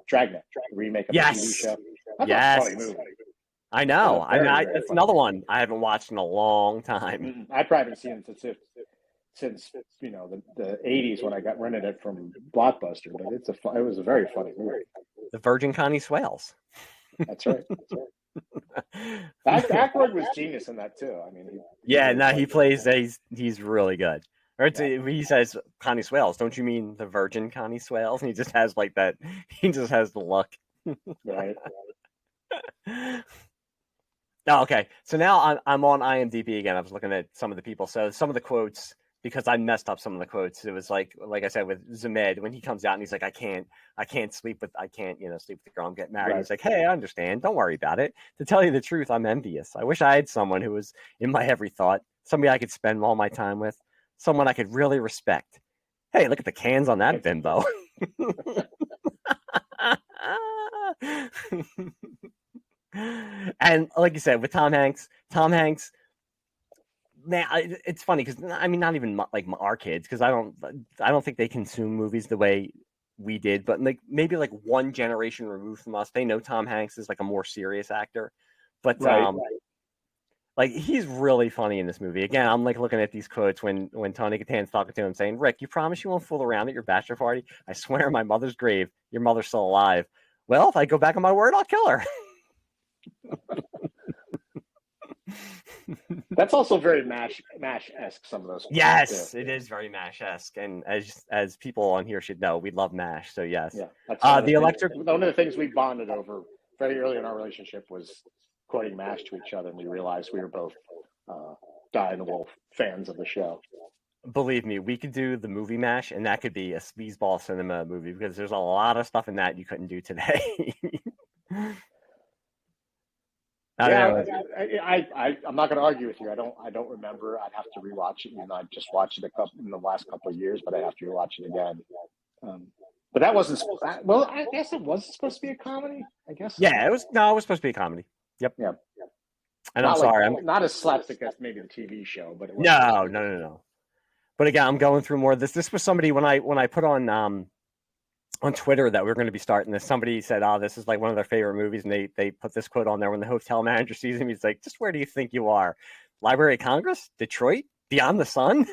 [SPEAKER 3] Dragnet, remake of the TV show. That's a funny movie.
[SPEAKER 2] I know. It's another one I haven't watched in a long time.
[SPEAKER 3] I probably haven't seen it since the 80s when I got rented it from Blockbuster. But it was a very funny movie.
[SPEAKER 2] The Virgin Connie Swales.
[SPEAKER 3] That's right. Aykroyd was genius in that too. I mean,
[SPEAKER 2] he plays. He's really good. Or he says Connie Swales. Don't you mean the Virgin Connie Swales? And he just has like that. He just has the look.
[SPEAKER 3] Right.
[SPEAKER 2] Oh, okay. So now I'm on IMDb again. I was looking at some of the people. So some of the quotes, because I messed up some of the quotes. It was like I said with Zmed, when he comes out and he's like, I can't sleep with sleep with the girl I'm getting married. Right. He's like, hey, I understand. Don't worry about it. To tell you the truth, I'm envious. I wish I had someone who was in my every thought, somebody I could spend all my time with, someone I could really respect. Hey, look at the cans on that bimbo. And like you said, with Tom Hanks, man, it's funny because I mean, not even like our kids, because I don't think they consume movies the way we did, but like maybe like one generation removed from us, they know Tom Hanks is like a more serious actor, but like he's really funny in this movie. Again, I'm like looking at these quotes when Tony Catan's talking to him, saying, "Rick, you promise you won't fool around at your bachelor party? I swear on my mother's grave, your mother's still alive. Well, if I go back on my word, I'll kill her."
[SPEAKER 3] That's also very MASH-esque, some of those.
[SPEAKER 2] Yes, it is very MASH-esque, and as people on here should know, we love MASH. So yes,
[SPEAKER 3] yeah.
[SPEAKER 2] One
[SPEAKER 3] of the things we bonded over very early in our relationship was quoting MASH to each other, and we realized we were both Dying the Wolf fans of the show.
[SPEAKER 2] Believe me, we could do the movie MASH, and that could be a SLEAZE Bag Cinema movie, because there's a lot of stuff in that you couldn't do today.
[SPEAKER 3] I'm not going to argue with you. I don't remember. I'd have to rewatch it. I just watched it in the last couple of years, but I have to rewatch it again. But that wasn't. Well, I guess it was supposed to be a comedy. I guess.
[SPEAKER 2] Yeah, it was. No, it was supposed to be a comedy. Yep.
[SPEAKER 3] Yeah.
[SPEAKER 2] And I'm sorry,
[SPEAKER 3] I'm not as slapstick as maybe the TV show, but it was
[SPEAKER 2] no. But again, I'm going through more of this. This was somebody when I put on Twitter that we were going to be starting this. Somebody said, "Oh, this is like one of their favorite movies," and they put this quote on there. When the hotel manager sees him, he's like, "Just where do you think you are? Library of Congress? Detroit? Beyond the Sun?"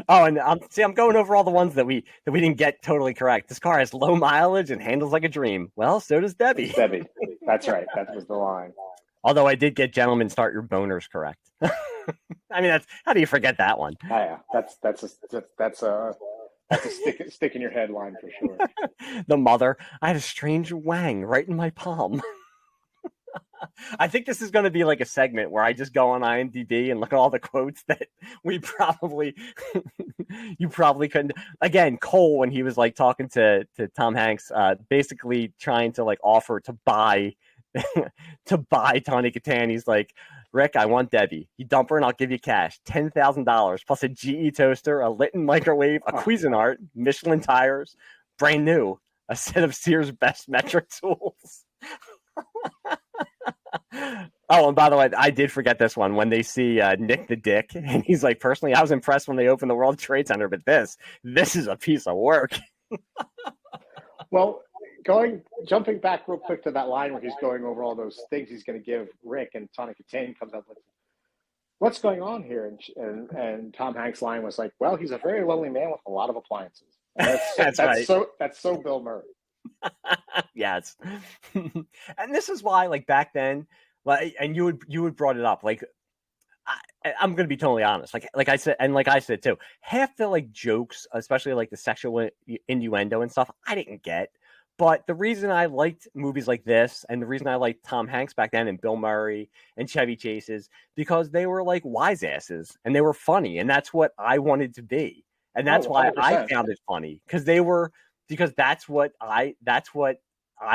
[SPEAKER 2] Oh, and I'm going over all the ones that we didn't get totally correct. This car has low mileage and handles like a dream. Well, so does Debbie.
[SPEAKER 3] Debbie, that's right. That was the line.
[SPEAKER 2] Although I did get "Gentlemen, start your boners" correct. I mean, how do you forget that one?
[SPEAKER 3] Oh, yeah, that's a stick in your head line for sure.
[SPEAKER 2] The mother, I had a strange wang right in my palm. I think this is going to be like a segment where I just go on IMDb and look at all the quotes that we probably you probably couldn't. Again, Cole, when he was like talking to Tom Hanks, basically trying to like offer to buy to buy Tawny Kitaen, he's like, Rick, I want Debbie. You dump her and I'll give you cash. $10,000 plus a GE toaster, a Litton microwave, a Cuisinart, Michelin tires, brand new, a set of Sears Best metric tools. Oh, and by the way, I did forget this one. When they see Nick the Dick, and he's like, personally, I was impressed when they opened the World Trade Center, but this is a piece of work.
[SPEAKER 3] Well, jumping back real quick to that line where he's going over all those things he's going to give Rick, and Tawny Kitaen comes up with, "What's going on here?" And Tom Hanks' line was like, "Well, he's a very lonely man with a lot of appliances." And that's right. That's so Bill Murray.
[SPEAKER 2] Yes. And this is why, like, back then, like, and you would brought it up, like, I'm going to be totally honest. Like I said too, half the like jokes, especially like the sexual innuendo and stuff, I didn't get. But the reason I liked movies like this, and the reason I liked Tom Hanks back then, and Bill Murray and Chevy Chase, is because they were like wise asses and they were funny, and that's what I wanted to be, and that's why I found it funny, because that's what I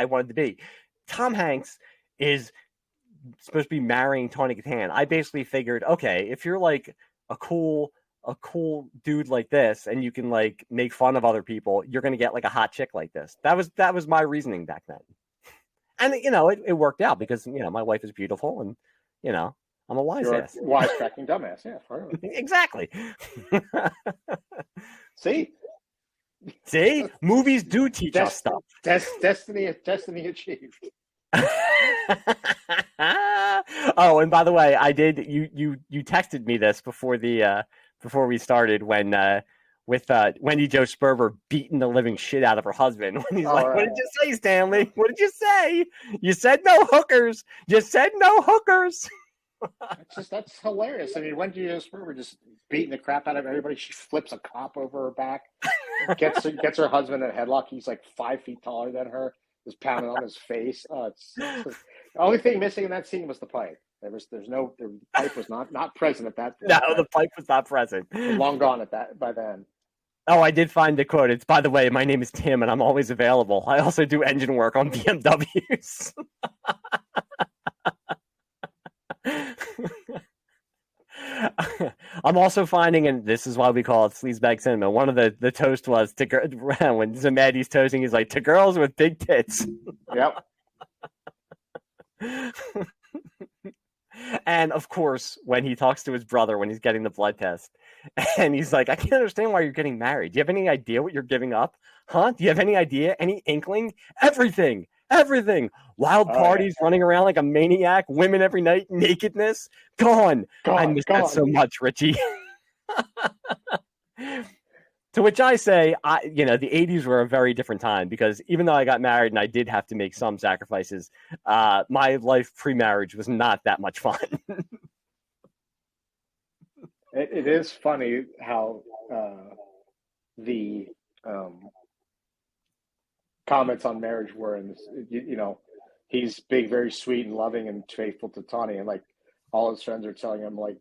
[SPEAKER 2] wanted to be. Tom Hanks is supposed to be marrying Tawny Kitaen. I basically figured, okay, if you're like a cool dude like this, and you can like make fun of other people, you're gonna get like a hot chick like this. That was my reasoning back then, and it worked out, because my wife is beautiful, and I'm a wise ass,
[SPEAKER 3] wisecracking dumbass. Yeah,
[SPEAKER 2] exactly. See, movies do teach us stuff.
[SPEAKER 3] Destiny achieved.
[SPEAKER 2] Oh, and by the way, I did. You texted me this before we started, when with Wendy Jo Sperber beating the living shit out of her husband. When he's like, right. "What did you say, Stanley? What did you say? You said no hookers. You said no hookers."
[SPEAKER 3] That's hilarious. I mean, Wendy Jo Sperber just beating the crap out of everybody. She flips a cop over her back, gets her husband in a headlock. He's like 5 feet taller than her. Just pounding on his face. The only thing missing in that scene was the pipe. The pipe was not present at that point.
[SPEAKER 2] No, the pipe was not present.
[SPEAKER 3] Long gone by then.
[SPEAKER 2] Oh, I did find the quote. It's, "By the way, my name is Tim and I'm always available. I also do engine work on BMWs." I'm also finding, and this is why we call it SLEAZE Bag Cinema, one of the toast was to when Zmed, he's toasting, he's like, "To girls with big tits."
[SPEAKER 3] Yep.
[SPEAKER 2] And of course, when he talks to his brother when he's getting the blood test, and he's like, "I can't understand why you're getting married. Do you have any idea what you're giving up? Huh? Do you have any idea? Any inkling? Everything. Wild parties, running around like a maniac, women every night, nakedness. Gone. I miss that so much, Richie." To which I say, the 80s were a very different time, because even though I got married and I did have to make some sacrifices, my life pre-marriage was not that much fun.
[SPEAKER 3] It is funny how the comments on marriage were, in this, he's being very sweet and loving and faithful to Tawny, and like all his friends are telling him like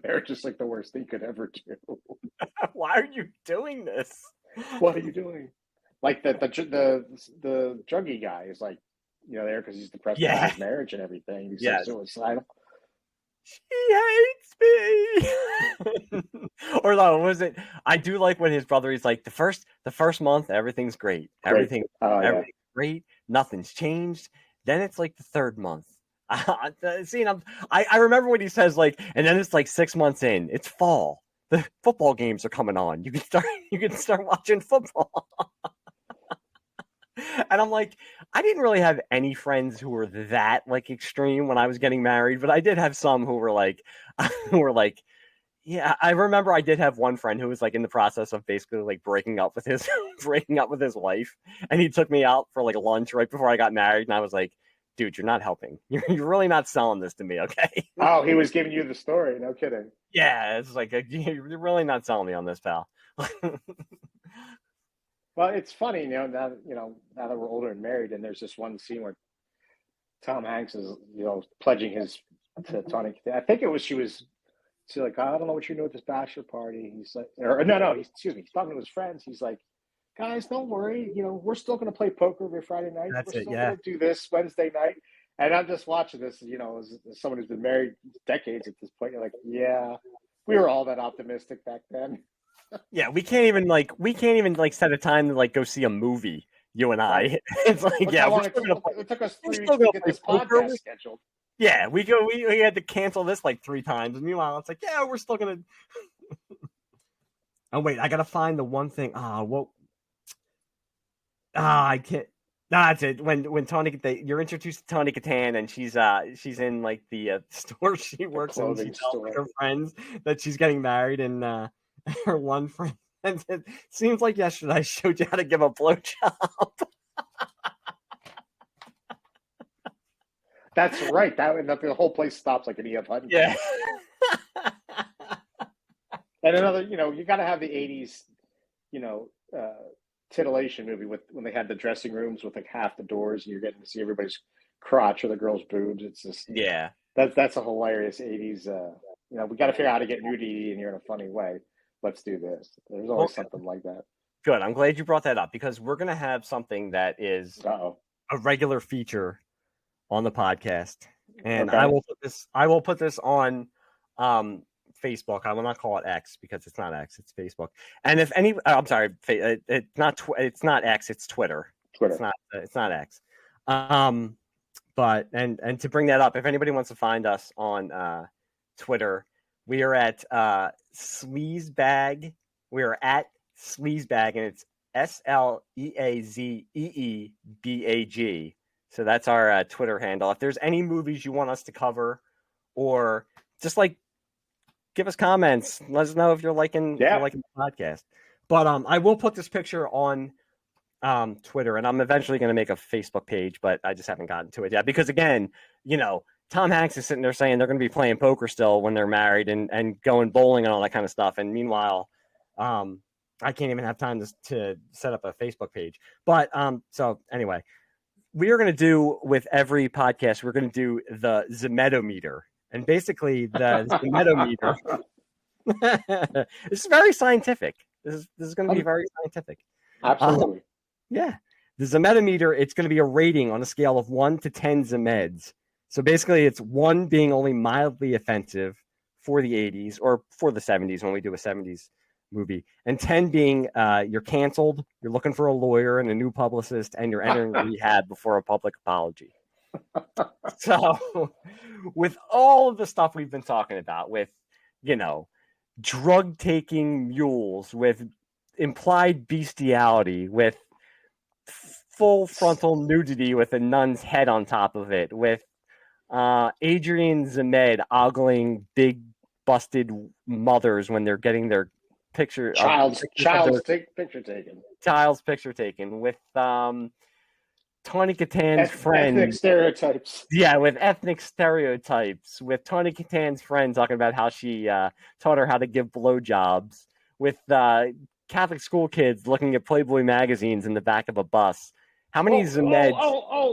[SPEAKER 3] marriage is like the worst thing you could ever do.
[SPEAKER 2] Why are you doing this?
[SPEAKER 3] What are you doing? Like the druggy guy is like, there because he's depressed about his marriage and everything. He's so suicidal.
[SPEAKER 2] She hates me. Or no, was it? I do like when his brother, he's like, the first month everything's great. Everything's great. Nothing's changed. Then it's like the third month. See, I remember when he says like, and then it's like 6 months in. It's fall. The football games are coming on. You can start watching football. And I'm like, I didn't really have any friends who were that like extreme when I was getting married, but I did have some who were like, yeah. I remember I did have one friend who was like in the process of basically like breaking up with his wife, and he took me out for like lunch right before I got married, and I was like, "Dude, you're not helping. You're really not selling this to me, okay?"
[SPEAKER 3] Oh, he was giving you the story. No kidding.
[SPEAKER 2] Yeah, it's like, you're really not selling me on this, pal.
[SPEAKER 3] Well, it's funny, now that we're older and married, and there's this one scene where Tom Hanks is, pledging his to Tawny. I think it was she's like, I don't know what you're doing with this bachelor party. He's like, excuse me. He's talking to his friends. He's like, guys, don't worry. We're still going to play poker every Friday night. We're still going to do this Wednesday night. And I'm just watching this, as someone who's been married decades at this point. You're like, yeah, we were all that optimistic back then.
[SPEAKER 2] Yeah, we can't even set a time to go see a movie. You and I, it's like,
[SPEAKER 3] it took us 3 weeks to get this podcast scheduled.
[SPEAKER 2] Yeah, we had to cancel this 3 times. And meanwhile, it's like, yeah, we're still gonna. Oh wait, I gotta find the one thing. I can't. That's it. When Tawny, you're introduced to Tawny Katan, and she's in the store she works in. She tells her friends that she's getting married, and her one friend. And it seems like yesterday I showed you how to give a blowjob.
[SPEAKER 3] That's right. The whole place stops like an E.F. Hutton.
[SPEAKER 2] Yeah.
[SPEAKER 3] And another, you got to have the 80s, titillation movie when they had the dressing rooms with half the doors and you're getting to see everybody's crotch or the girl's boobs. It's just, that's a hilarious 80s. We got to figure out how to get nudity in here in a funny way. Let's do this. There's always something like that.
[SPEAKER 2] Good. I'm glad you brought that up because we're going to have something that is a regular feature on the podcast. And I will put this on Facebook. I will not call it X because it's not X, it's Facebook. And if any I'm sorry, it's not X, it's Twitter. It's not X. But to bring that up, if anybody wants to find us on Twitter, we are at SLEAZE BAG. We are at SLEAZE BAG, and it's SLEAZEEBAG. So that's our Twitter handle. If there's any movies you want us to cover, or just give us comments, let us know if you're liking the podcast. But I will put this picture on Twitter, and I'm eventually going to make a Facebook page, but I just haven't gotten to it yet because again, Tom Hanks is sitting there saying they're going to be playing poker still when they're married and going bowling and all that kind of stuff. And meanwhile, I can't even have time to set up a Facebook page. But so anyway, we are going to do with every podcast, we're going to do the Zmed-O-Meter. And basically the Zmed-O-Meter, this is very scientific. This is going to be very scientific.
[SPEAKER 3] Absolutely.
[SPEAKER 2] Yeah. The Zmed-O-Meter, it's going to be a rating on a scale of 1 to 10 Zmeds. So basically, it's 1 being only mildly offensive for the 80s or for the 70s when we do a 70s movie, and 10 being you're canceled, you're looking for a lawyer and a new publicist, and you're entering rehab before a public apology. So with all of the stuff we've been talking about, with, drug-taking mules, with implied bestiality, with full frontal nudity with a nun's head on top of it, with Adrian Zmed ogling big busted mothers when they're getting their child's picture taken with Tawny Katan's friend.
[SPEAKER 3] Ethnic stereotypes.
[SPEAKER 2] Yeah, with ethnic stereotypes. With Tawny Katan's friend talking about how she taught her how to give blowjobs. With Catholic school kids looking at Playboy magazines in the back of a bus. How many Zmeds?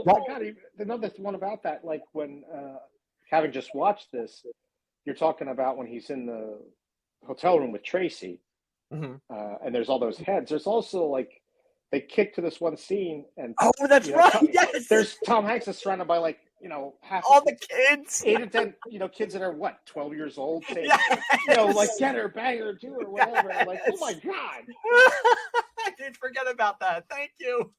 [SPEAKER 3] My God! Another one about that, when having just watched this, you're talking about when he's in the hotel room with Tracy, and there's all those heads. There's also they kick to this one scene, and
[SPEAKER 2] that's right. Yes,
[SPEAKER 3] there's Tom Hanks is surrounded by half
[SPEAKER 2] all the kids,
[SPEAKER 3] 8 or 10, kids that are 12 years old, saying, get her, bang her, do her, whatever. Oh my God.
[SPEAKER 2] I did forget about that. Thank you.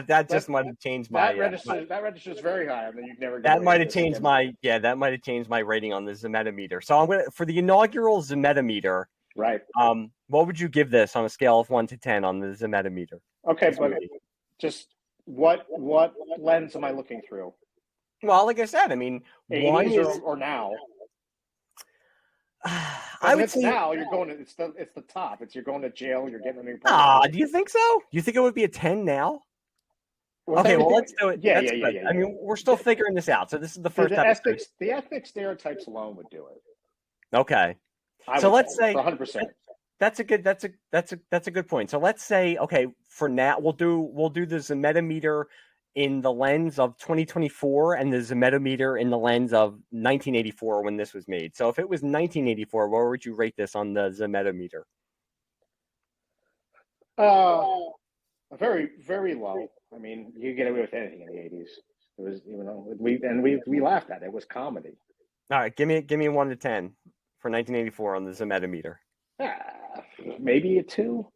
[SPEAKER 2] That just might have changed my
[SPEAKER 3] that register is very high. I mean, you've never.
[SPEAKER 2] That might have changed that might have changed my rating on the Zmed-O-Meter. So I'm gonna, for the inaugural Zmed-O-Meter.
[SPEAKER 3] Right.
[SPEAKER 2] What would you give this on a scale of 1 to 10 on the Zmed-O-Meter?
[SPEAKER 3] Okay, but just what lens am I looking through?
[SPEAKER 2] Well, like I said, I mean,
[SPEAKER 3] 1 is or now. I would say now you're going to it's the top. You're going to jail. You're getting a new.
[SPEAKER 2] Do you think so? Do you think it would be a 10 now? Okay, well, let's do it. Yeah. I mean, we're still figuring this out. So this is the first episode.
[SPEAKER 3] The ethnic stereotypes alone would do it.
[SPEAKER 2] Okay. So let's say
[SPEAKER 3] 100%.
[SPEAKER 2] That's a good point. So let's say, okay, for now we'll do the Zmed-O-Meter in the lens of 2024 and the Zmed-O-Meter in the lens of 1984 when this was made. So if it was 1984, where would you rate this on the Zmed-O-Meter?
[SPEAKER 3] Very, very low. I mean, you get away with anything in the 80s. It was, we laughed at it. It was comedy.
[SPEAKER 2] All right, give me 1 to 10 for 1984 on the Zmed-O-Meter.
[SPEAKER 3] Maybe a 2.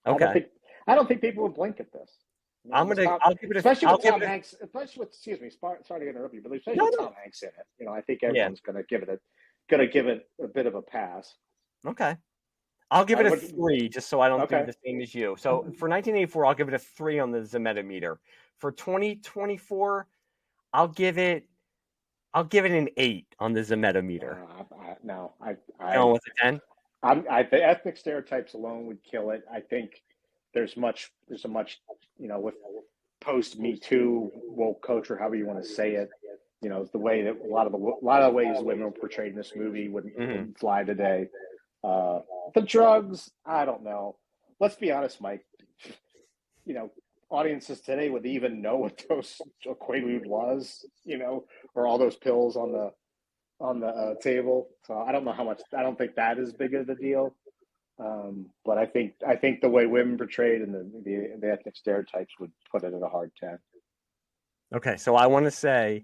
[SPEAKER 2] Okay.
[SPEAKER 3] I don't think people would blink at this.
[SPEAKER 2] I'll give it a,
[SPEAKER 3] especially
[SPEAKER 2] I'll
[SPEAKER 3] with
[SPEAKER 2] give
[SPEAKER 3] Tom
[SPEAKER 2] it a,
[SPEAKER 3] Hanks. Especially with, excuse me, sorry to interrupt you, but especially with Tom Hanks in it, I think everyone's going to give it a bit of a pass.
[SPEAKER 2] Okay. I'll give it a 3, just so I don't do the same as you. So for 1984, I'll give it a 3 on the Zmed-O-Meter. For 2024, I'll give it an 8 on the Zmed-O-Meter.
[SPEAKER 3] No,
[SPEAKER 2] with a 10.
[SPEAKER 3] The ethnic stereotypes alone would kill it. I think there's a much, with post Me Too woke culture, however you want to say it. The way that a lot of the ways women were portrayed in this movie wouldn't fly today. The drugs, I don't know. Let's be honest, Mike. Audiences today would even know what those Quaalude was, or all those pills on the table. So I don't know how much. I don't think that is big of a deal. But I think the way women portrayed and the ethnic stereotypes would put it at a hard 10.
[SPEAKER 2] Okay, so I want to say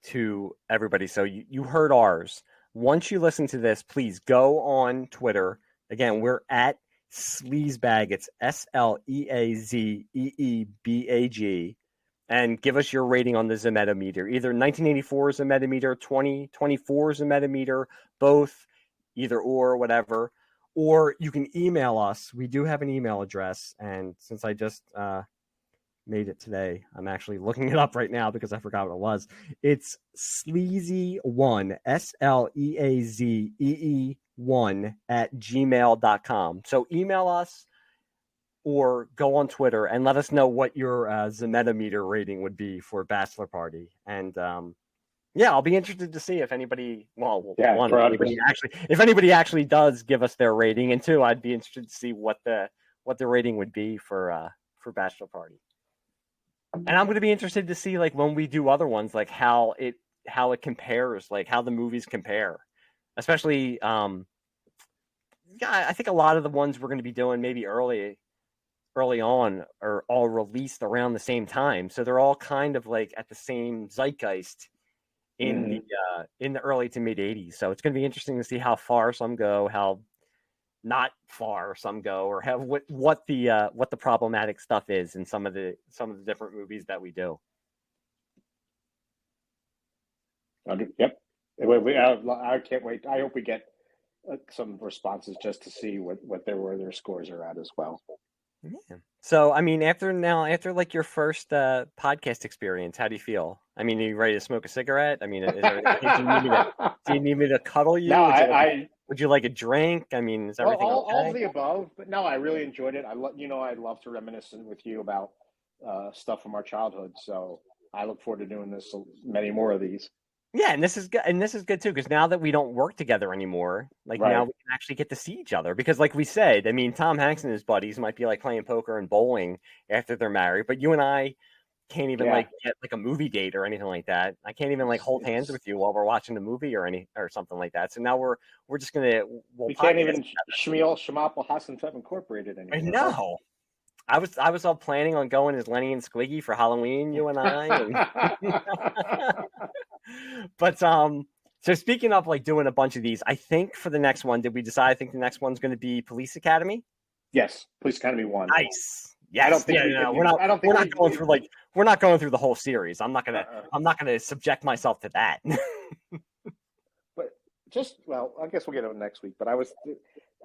[SPEAKER 2] to everybody, so you heard ours. Once you listen to this, please go on Twitter. Again, we're at SLEAZE BAG. It's SLEAZEEBAG. And give us your rating on the Zmed-O-Meter. Either 1984 Zmed-O-Meter, 2024 Zmed-O-Meter, both, either or, whatever. Or you can email us. We do have an email address. And since I just made it today, I'm actually looking it up right now because I forgot what it was. It's sleazy1, SLEAZEE1 at gmail.com. So email us or go on Twitter and let us know what your Zmed-O-Meter rating would be for Bachelor Party. And I'll be interested to see if anybody, if anybody actually does give us their rating, and 2, I'd be interested to see what the rating would be for Bachelor Party. And I'm going to be interested to see, like, when we do other ones, like how it compares, like how the movies compare, especially. I think a lot of the ones we're going to be doing maybe early on are all released around the same time, so they're all kind of like at the same zeitgeist in the early to mid 80s. So it's going to be interesting to see how far some go, how not far some go, or have what the problematic stuff is in some of the different movies that we do.
[SPEAKER 3] Yep. I can't wait. I hope we get some responses just to see where their scores are at as well.
[SPEAKER 2] Yeah. So, I mean, after like your first podcast experience, how do you feel? I mean, are you ready to smoke a cigarette? I mean, do you need me to cuddle you?
[SPEAKER 3] No,
[SPEAKER 2] would you like a drink? I mean, is everything okay?
[SPEAKER 3] All of the above. But no, I really enjoyed it. I love to reminisce with you about stuff from our childhood. So I look forward to doing this many more of these.
[SPEAKER 2] Yeah, and this is good. And this is good too, because now that we don't work together anymore, like now we can actually get to see each other. Because, like we said, I mean, Tom Hanks and his buddies might be like playing poker and bowling after they're married, but you and I can't even like get like a movie date or anything like that. I can't even like hold hands with you while we're watching a movie or something like that. So now we're just gonna.
[SPEAKER 3] We can't even Shmuel Shemapel Hassan Tub Incorporated anymore.
[SPEAKER 2] I know. I was all planning on going as Lenny and Squiggy for Halloween, you and I. But so speaking of like doing a bunch of these, I think for the next one, did we decide? I think the next one's going to be Police Academy.
[SPEAKER 3] Yes, Police Academy 1.
[SPEAKER 2] Nice. Yes.
[SPEAKER 3] I don't think
[SPEAKER 2] we're not going through the whole series. I'm not gonna subject myself to that.
[SPEAKER 3] But I guess we'll get it next week. But I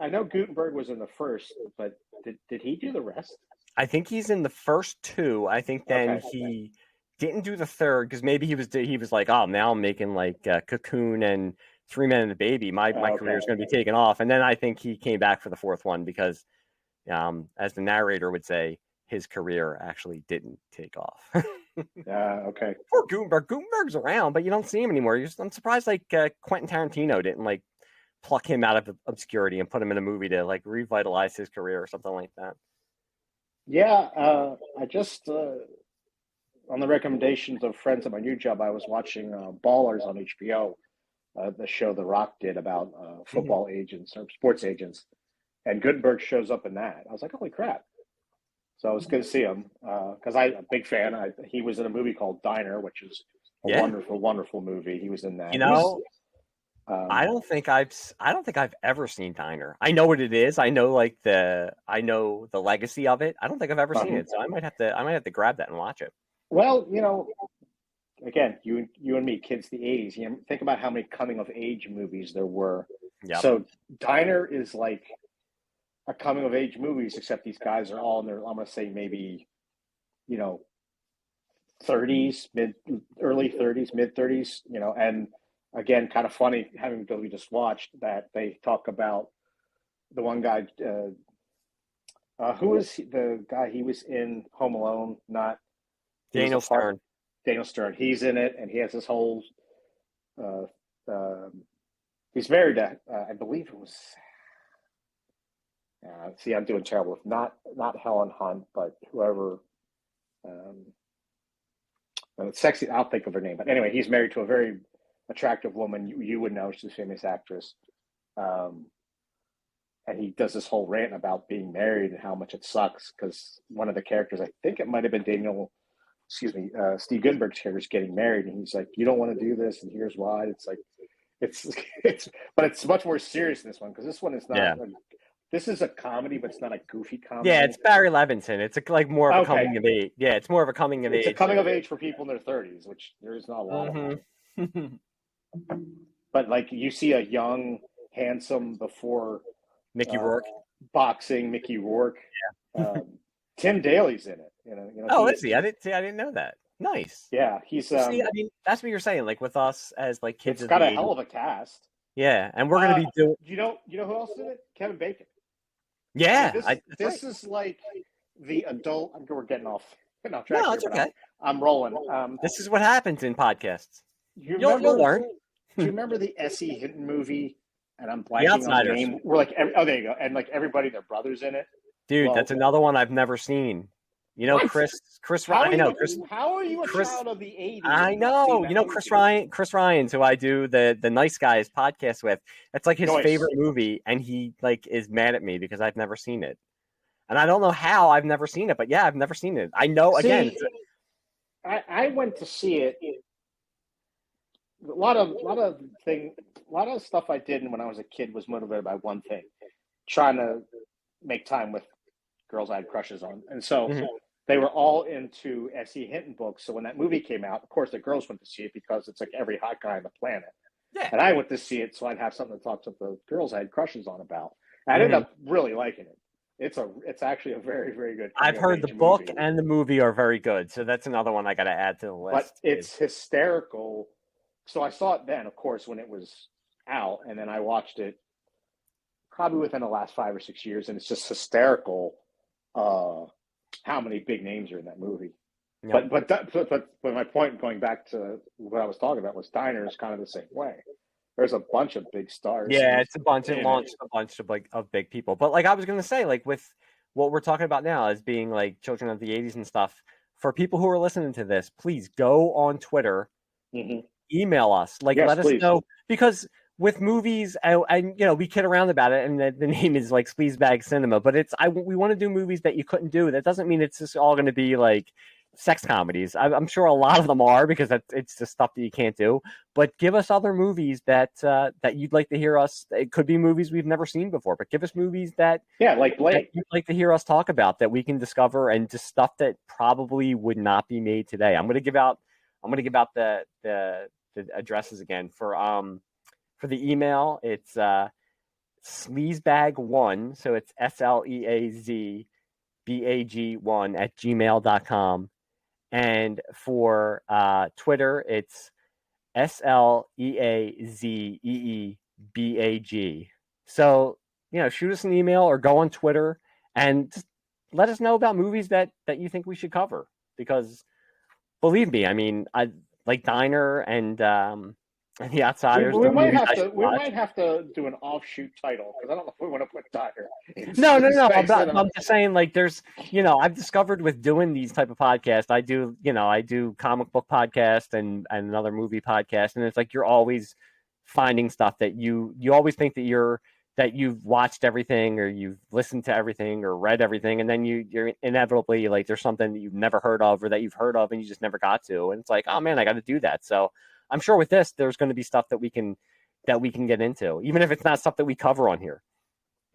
[SPEAKER 3] know Gutenberg was in the first, but did he do the rest?
[SPEAKER 2] I think he's in the first 2. I think then he didn't do the third because maybe he was like, oh, now I'm making like Cocoon and 3 Men and a Baby. My career is going to be taken off. And then I think he came back for the 4th one because, as the narrator would say, his career actually didn't take off.
[SPEAKER 3] Okay.
[SPEAKER 2] Poor Gutenberg. Gutenberg's around, but you don't see him anymore. I'm surprised like Quentin Tarantino didn't like pluck him out of obscurity and put him in a movie to like revitalize his career or something like that.
[SPEAKER 3] Yeah, I just on the recommendations of friends at my new job, I was watching Ballers on HBO, the show The Rock did about football agents or sports agents, and Gutenberg shows up in that. I was like, holy crap! So it was good to see him because I'm a big fan. He was in a movie called Diner, which is a wonderful, wonderful movie. He was in that.
[SPEAKER 2] I don't think I've ever seen Diner. I know what it is. I know the legacy of it. I don't think I've ever seen it, so I might have to grab that and watch it.
[SPEAKER 3] Well, again, you and me, kids, the '80s. Think about how many coming of age movies there were.
[SPEAKER 2] Yep.
[SPEAKER 3] So Diner is like a coming of age movies, except these guys are all in their, I'm going to say maybe, 30s, early 30s, mid 30s, and again, kind of funny having to we just watched that they talk about the one guy, who is the guy? He was in Home Alone, not
[SPEAKER 2] Daniel Stern.
[SPEAKER 3] Daniel Stern. He's in it, and he has this whole. He's married to, I believe it was. See, I'm doing terrible with not Helen Hunt, but whoever. Sexy. I'll think of her name, but anyway, he's married to a very attractive woman. You would know, she's a famous actress. And he does this whole rant about being married and how much it sucks because one of the characters, I think it might have been Steve Gutenberg's character, is getting married, and he's like, "You don't want to do this, and here's why." It's like, but it's much more serious in this one because this one is not.
[SPEAKER 2] Yeah.
[SPEAKER 3] This is a comedy, but it's not a goofy comedy.
[SPEAKER 2] Yeah, it's Barry Levinson. It's like more of a coming of age. Yeah, it's more of a coming of age.
[SPEAKER 3] It's a coming of age for people in their 30s, which there is not a lot of. But like you see a young, handsome before
[SPEAKER 2] Mickey Rourke,
[SPEAKER 3] boxing Mickey Rourke.
[SPEAKER 2] Yeah.
[SPEAKER 3] Tim Daly's in it.
[SPEAKER 2] Is he? I didn't know that. Nice.
[SPEAKER 3] Yeah, he's.
[SPEAKER 2] See, I mean, that's what you're saying. Like with us as like kids,
[SPEAKER 3] it's got a hell of a cast.
[SPEAKER 2] Yeah, and we're gonna be doing.
[SPEAKER 3] You know who else is in it? Kevin Bacon.
[SPEAKER 2] Yeah,
[SPEAKER 3] this is like the adult. We're getting off track.
[SPEAKER 2] No, it's okay.
[SPEAKER 3] I'm rolling.
[SPEAKER 2] This is what happens in podcasts.
[SPEAKER 3] You'll
[SPEAKER 2] learn.
[SPEAKER 3] Do you remember the S.E. Hinton movie? And I'm blanking on the name. We're like, there you go. And like everybody, their brothers in it.
[SPEAKER 2] Dude, that's another one I've never seen.
[SPEAKER 3] What?
[SPEAKER 2] Chris Ryan.
[SPEAKER 3] How are you a child of the 80s?
[SPEAKER 2] I know. Chris Ryan, who I do the Nice Guys podcast with. That's like his favorite movie, and he like is mad at me because I've never seen it. And I don't know how I've never seen it, but yeah, I've never seen it. I know. Again,
[SPEAKER 3] I went to see it. A lot of stuff I did when I was a kid was motivated by one thing: trying to make time with girls I had crushes on, and so. Mm-hmm. They were all into S.E. Hinton books. So when that movie came out, of course, the girls went to see it because it's like every hot guy on the planet. Yeah. And I went to see it so I'd have something to talk to the girls I had crushes on about. And I ended up really liking it. It's actually a very, very good.
[SPEAKER 2] I've heard the book and the movie are very good. So that's another one I got to add to the list.
[SPEAKER 3] But it's hysterical. So I saw it then, of course, when it was out. And then I watched it probably within the last 5 or 6 years. And it's just hysterical. How many big names are in that movie? Yep. But my point, going back to what I was talking about, was Diner is kind of the same way. There's a bunch of big stars.
[SPEAKER 2] Yeah, it's a bunch. It launched a bunch of big people. But like I was going to say, like with what we're talking about now as being like children of the 80s and stuff, for people who are listening to this, please go on Twitter, email us, let us know, because with movies, and we kid around about it, and the name is like SLEAZE Bag Cinema, but we want to do movies that you couldn't do. That doesn't mean it's just all going to be like sex comedies. I'm sure a lot of them are, because it's just stuff that you can't do. But give us other movies that you'd like to hear us. It could be movies we've never seen before, but give us movies that
[SPEAKER 3] like Blade,
[SPEAKER 2] you'd like to hear us talk about, that we can discover, and just stuff that probably would not be made today. I'm going to give out the addresses again for the email. It's sleazebag1, so it's SLEAZBAG1 @gmail.com. And for Twitter, it's SLEAZEEBAG. So, shoot us an email or go on Twitter and just let us know about movies that you think we should cover. Because believe me, I mean, I like Diner and And The Outsiders.
[SPEAKER 3] We
[SPEAKER 2] the
[SPEAKER 3] might
[SPEAKER 2] movies
[SPEAKER 3] have
[SPEAKER 2] I
[SPEAKER 3] to
[SPEAKER 2] should watch.
[SPEAKER 3] do an offshoot title because I don't know if we want to put Diner.
[SPEAKER 2] No.
[SPEAKER 3] Space Cinema.
[SPEAKER 2] I'm just saying, like, there's, I've discovered with doing these type of podcasts, I do comic book podcast and another movie podcast, and it's like you're always finding stuff that you always think that you've watched everything or you've listened to everything or read everything, and then you're inevitably like there's something that you've never heard of or that you've heard of and you just never got to, and it's like, oh man, I got to do that. So I'm sure with this, there's going to be stuff that we can get into, even if it's not stuff that we cover on here.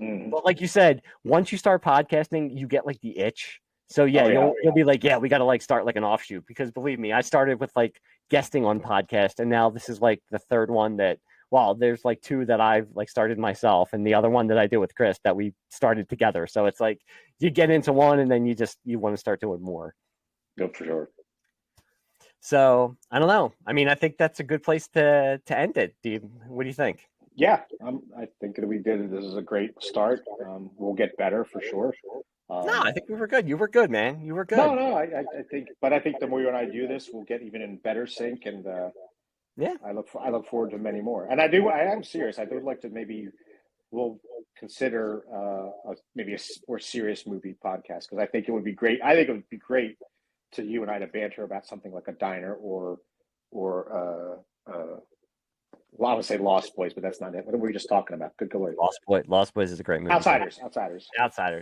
[SPEAKER 3] Mm-hmm.
[SPEAKER 2] But like you said, once you start podcasting, you get like the itch. So yeah, you'll be like, yeah, we got to like start like an offshoot, because believe me, I started with like guesting on podcast, and now this is like the third one that, well, there's like two that I've like started myself, and the other one that I did with Chris that we started together. So it's like you get into one and then you want to start doing more.
[SPEAKER 3] Yep, for sure.
[SPEAKER 2] So I don't know. I mean, I think that's a good place to end it. What do you think?
[SPEAKER 3] Yeah, I think that we did it. This is a great start. We'll get better for sure.
[SPEAKER 2] No, I think we were good. You were good, man. You were good.
[SPEAKER 3] No, I think the more you and I do this, we'll get even in better sync, and
[SPEAKER 2] yeah,
[SPEAKER 3] I look forward to many more. And I am serious. I would like to we'll consider maybe a more serious movie podcast, because I think it would be great. I think it would be great to you and I to banter about something like a diner or well, I would say Lost Boys, but that's not it. What were we just talking about? Good lord.
[SPEAKER 2] Lost Boys is a great movie.
[SPEAKER 3] Outsiders.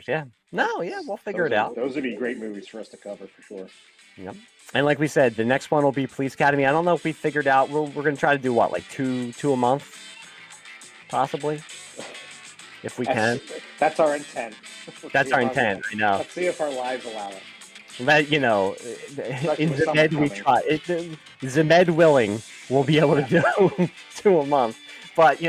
[SPEAKER 2] Yeah. No, yeah, we'll figure it out.
[SPEAKER 3] Those would be great movies for us to cover for sure.
[SPEAKER 2] Yep. And like we said, the next one will be Police Academy. I don't know if we figured out. We're going to try to do what, like two a month, possibly, if we can.
[SPEAKER 3] That's our intent.
[SPEAKER 2] That's our intent. I know.
[SPEAKER 3] Let's see if our lives allow it.
[SPEAKER 2] That, in Zmed we try. Zmed willing, we'll be able to do two a month. But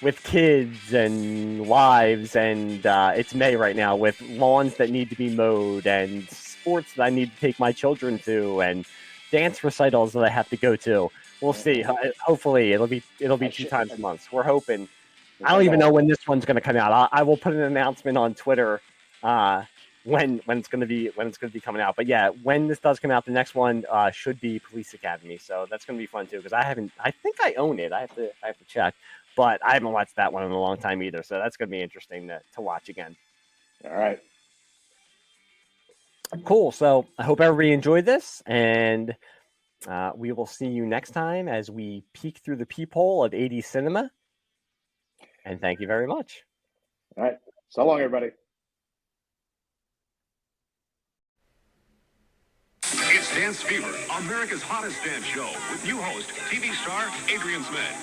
[SPEAKER 2] with kids and wives, and it's May right now, with lawns that need to be mowed and sports that I need to take my children to and dance recitals that I have to go to. We'll see. Hopefully, it'll be 2 times a month. We're hoping. I don't even know when this one's going to come out. I will put an announcement on Twitter when it's going to be coming out. But yeah, when this does come out, the next one should be Police Academy. So that's going to be fun too, because I think I own it. I have to check, but I haven't watched that one in a long time either. So that's going to be interesting to watch again.
[SPEAKER 3] All right.
[SPEAKER 2] Cool. So I hope everybody enjoyed this, and we will see you next time as we peek through the peephole of 80s cinema. And thank you very much.
[SPEAKER 3] All right. So long, everybody.
[SPEAKER 4] It's Dance Fever, America's hottest dance show, with new host, TV star Adrian Zmed.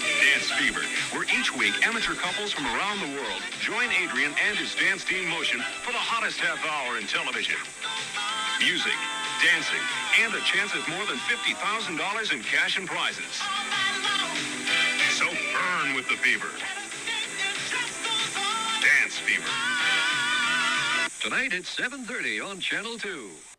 [SPEAKER 4] Dance Fever, where each week amateur couples from around the world join Adrian and his dance team Motion for the hottest half hour in television. Music, dancing, and a chance at more than $50,000 in cash and prizes. So burn with the fever. Dance Fever. Tonight at 7:30 on Channel 2.